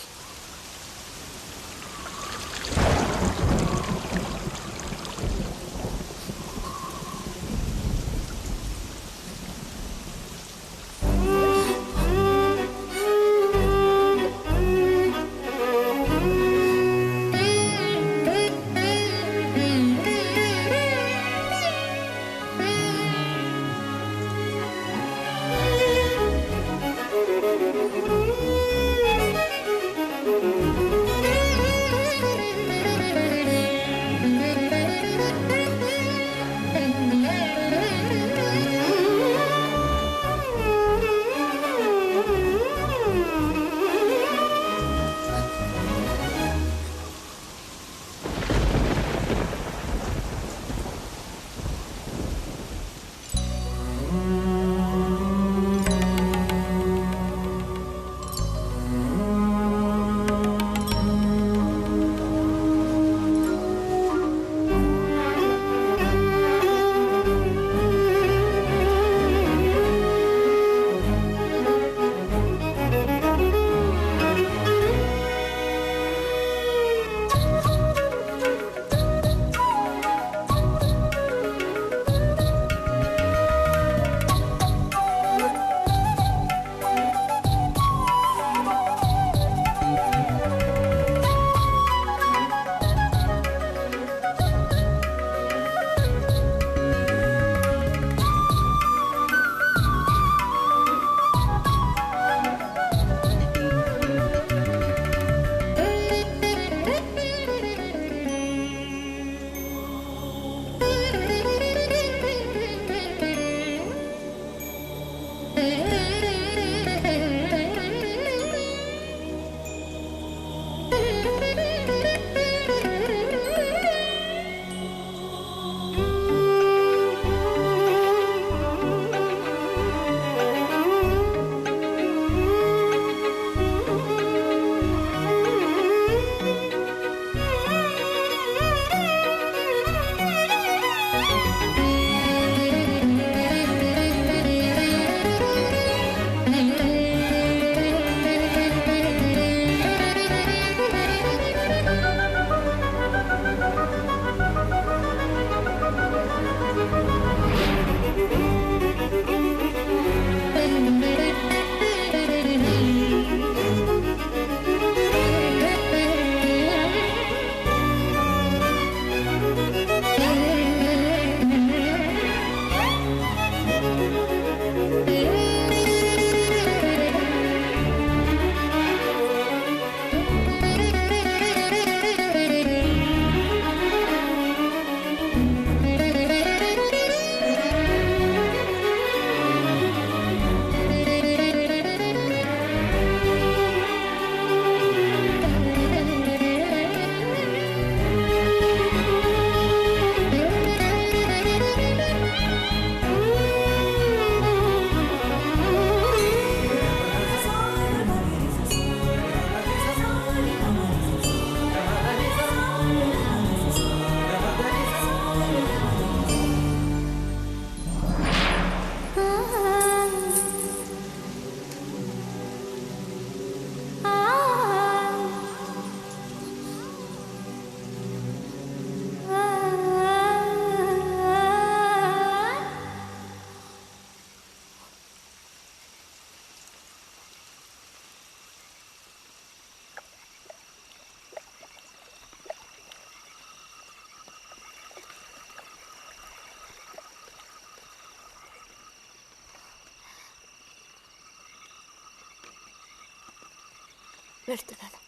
వెళ్తున్నాను.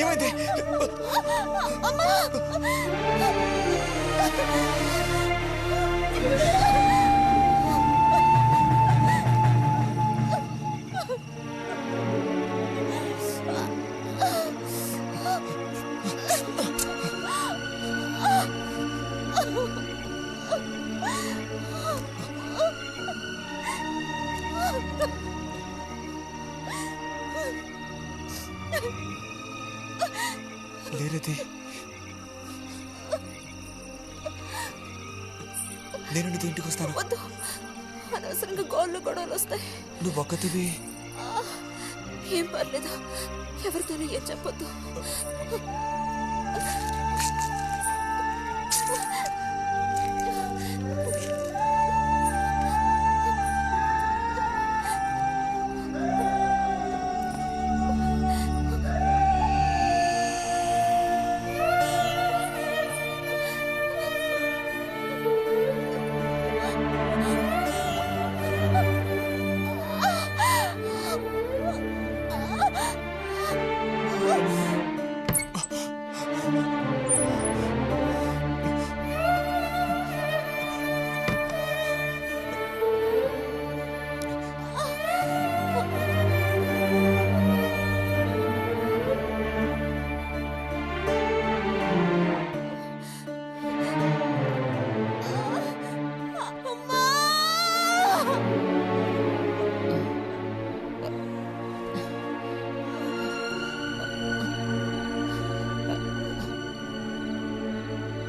ఏమైంది? లేరది, నేను నీతో ఇంటికి వస్తాను. వద్దు, అనవసరంగా గోళ్ళు గొడవలు వస్తాయి. నువ్వు ఒక్కతివి. ఏం పర్లేదు, ఎవరితోనూ ఏం చెప్పొద్దు.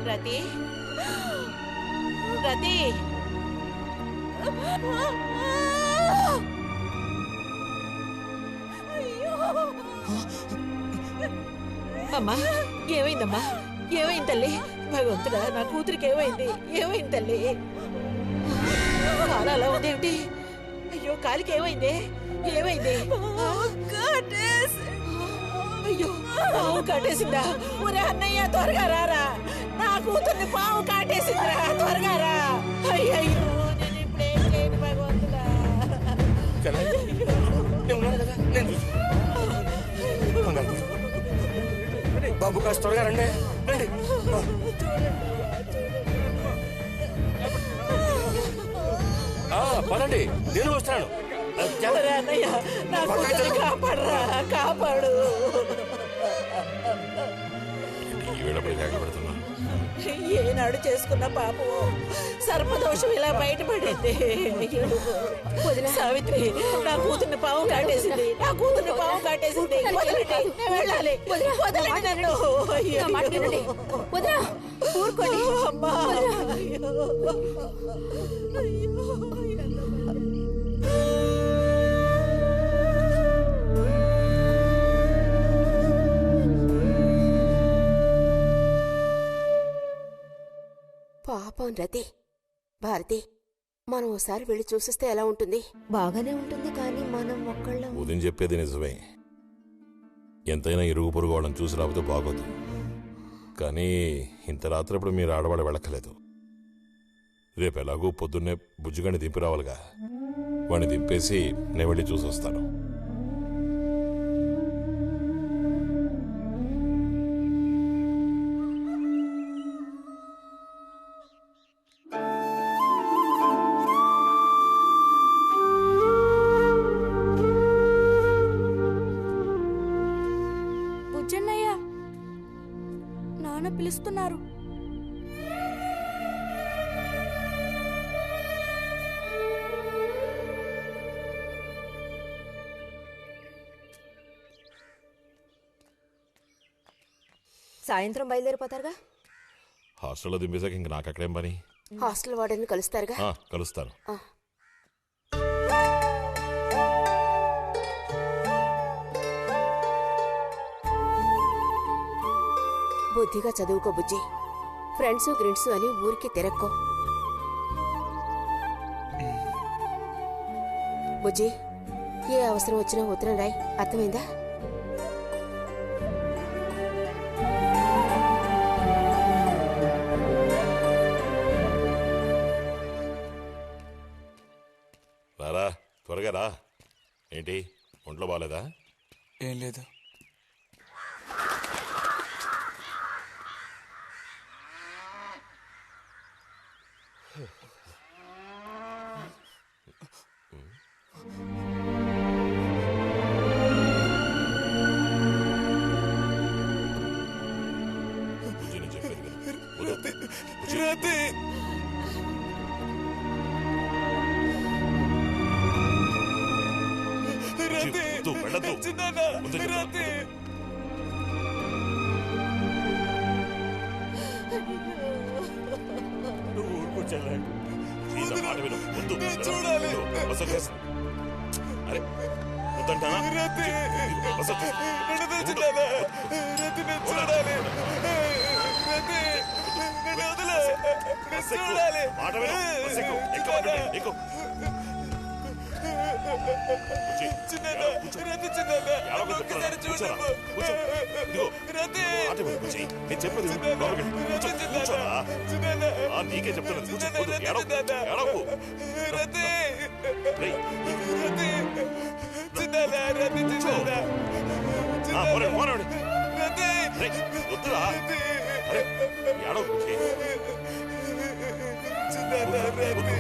రతి, రతి, అమ్మా ఏమైందమ్మా? ఏమైంది తల్లి? భగవంతుడా, నా కూతురికి ఏమైంది? ఏమైంది తల్లి? కాలు అలా ఉందేమిటి? అయ్యో, కాలికి ఏమైంది? ఏమైంది? అయ్యో, పాము కాటేసిందా? ఒరే అన్నయ్య, త్వరగా రారా, నా కూతుర్ని పాము కాటేసిందిరా, త్వరగా రా. అయ్యో, నేను ఇప్పుడేం చేయను భగవంతుడా. బాబు కాస్త త్వరగా రండి. పదండి, నేను వస్తున్నాను. అన్నయ్య, నా కూతుర్ని కాపాడరా, కాపాడు. ఏనాడు చేసుకున్న పాపం సర్పదోషం ఇలా బయటపడింది. సావిత్రి, నా కూతుర్ని పాము కాటేసింది, నా కూతుర్ని పాము కాటేసింది. వదలండి, నేను వెళ్ళాలి. వదలండి నన్ను. ఊరుకోండి అమ్మా. పాపం రతి. భారతి, మనం ఓసారి వెళ్ళి చూసిస్తే ఎలా ఉంటుంది? బాగానే ఉంటుంది, కానీ మనం ఒక్కళ్ళం. ఉదయం చెప్పేది నిజమే. ఎంతైనా ఇరుగు పొరుగు వాళ్ళని చూసి రాకపోతే బాగోదు. కానీ ఇంత రాత్రప్పుడు మీరు ఆడవాళ్ళు వెళ్ళక్కలేదు. రేపు ఎలాగూ పొద్దున్నే బుజ్జిగాని దింపి రావాలిగా. వాడిని దింపేసి నేను వెళ్ళి చూసి వస్తాను. బుజ్జన్నయ్య, నాన్న పిలుస్తున్నారు. సాయంత్రం బయలుదేరిపోతారుగా. హాస్టల్లో దింపేశాక ఇంక నాకు అక్కడేం పని? హాస్టల్ వార్డెన్ కలుస్తారుగా. కలుస్తాను. బుద్ధిగా చదువుకో బుజ్జి. ఫ్రెండ్స్ గ్రిడ్స్ అని ఊరికి తిరక్కో. బుజ్జి, ఏ అవసరం వచ్చినా ఉత్తరం రాయి, అర్థమైందా? త్వరగా రా. ఏంటి ఒంట్లో బాగాలేదా? ఏం లేదు. బుజ్జిని చెప్పేది విను. రాతి వెళ్ళదు. రాతి నువ్వు ఊరుకో చెల్లాయి. మాట విను. వద్దు. చూడాలి. అరే వద్దంటానా? రాతి వసతి. చూడాలి. రాతి చూడాలి. మాట విను. ఎక్కువ ఎక్కువ. నేను చెప్పేది నీకే చెప్తాను. వద్దురా ఏడవ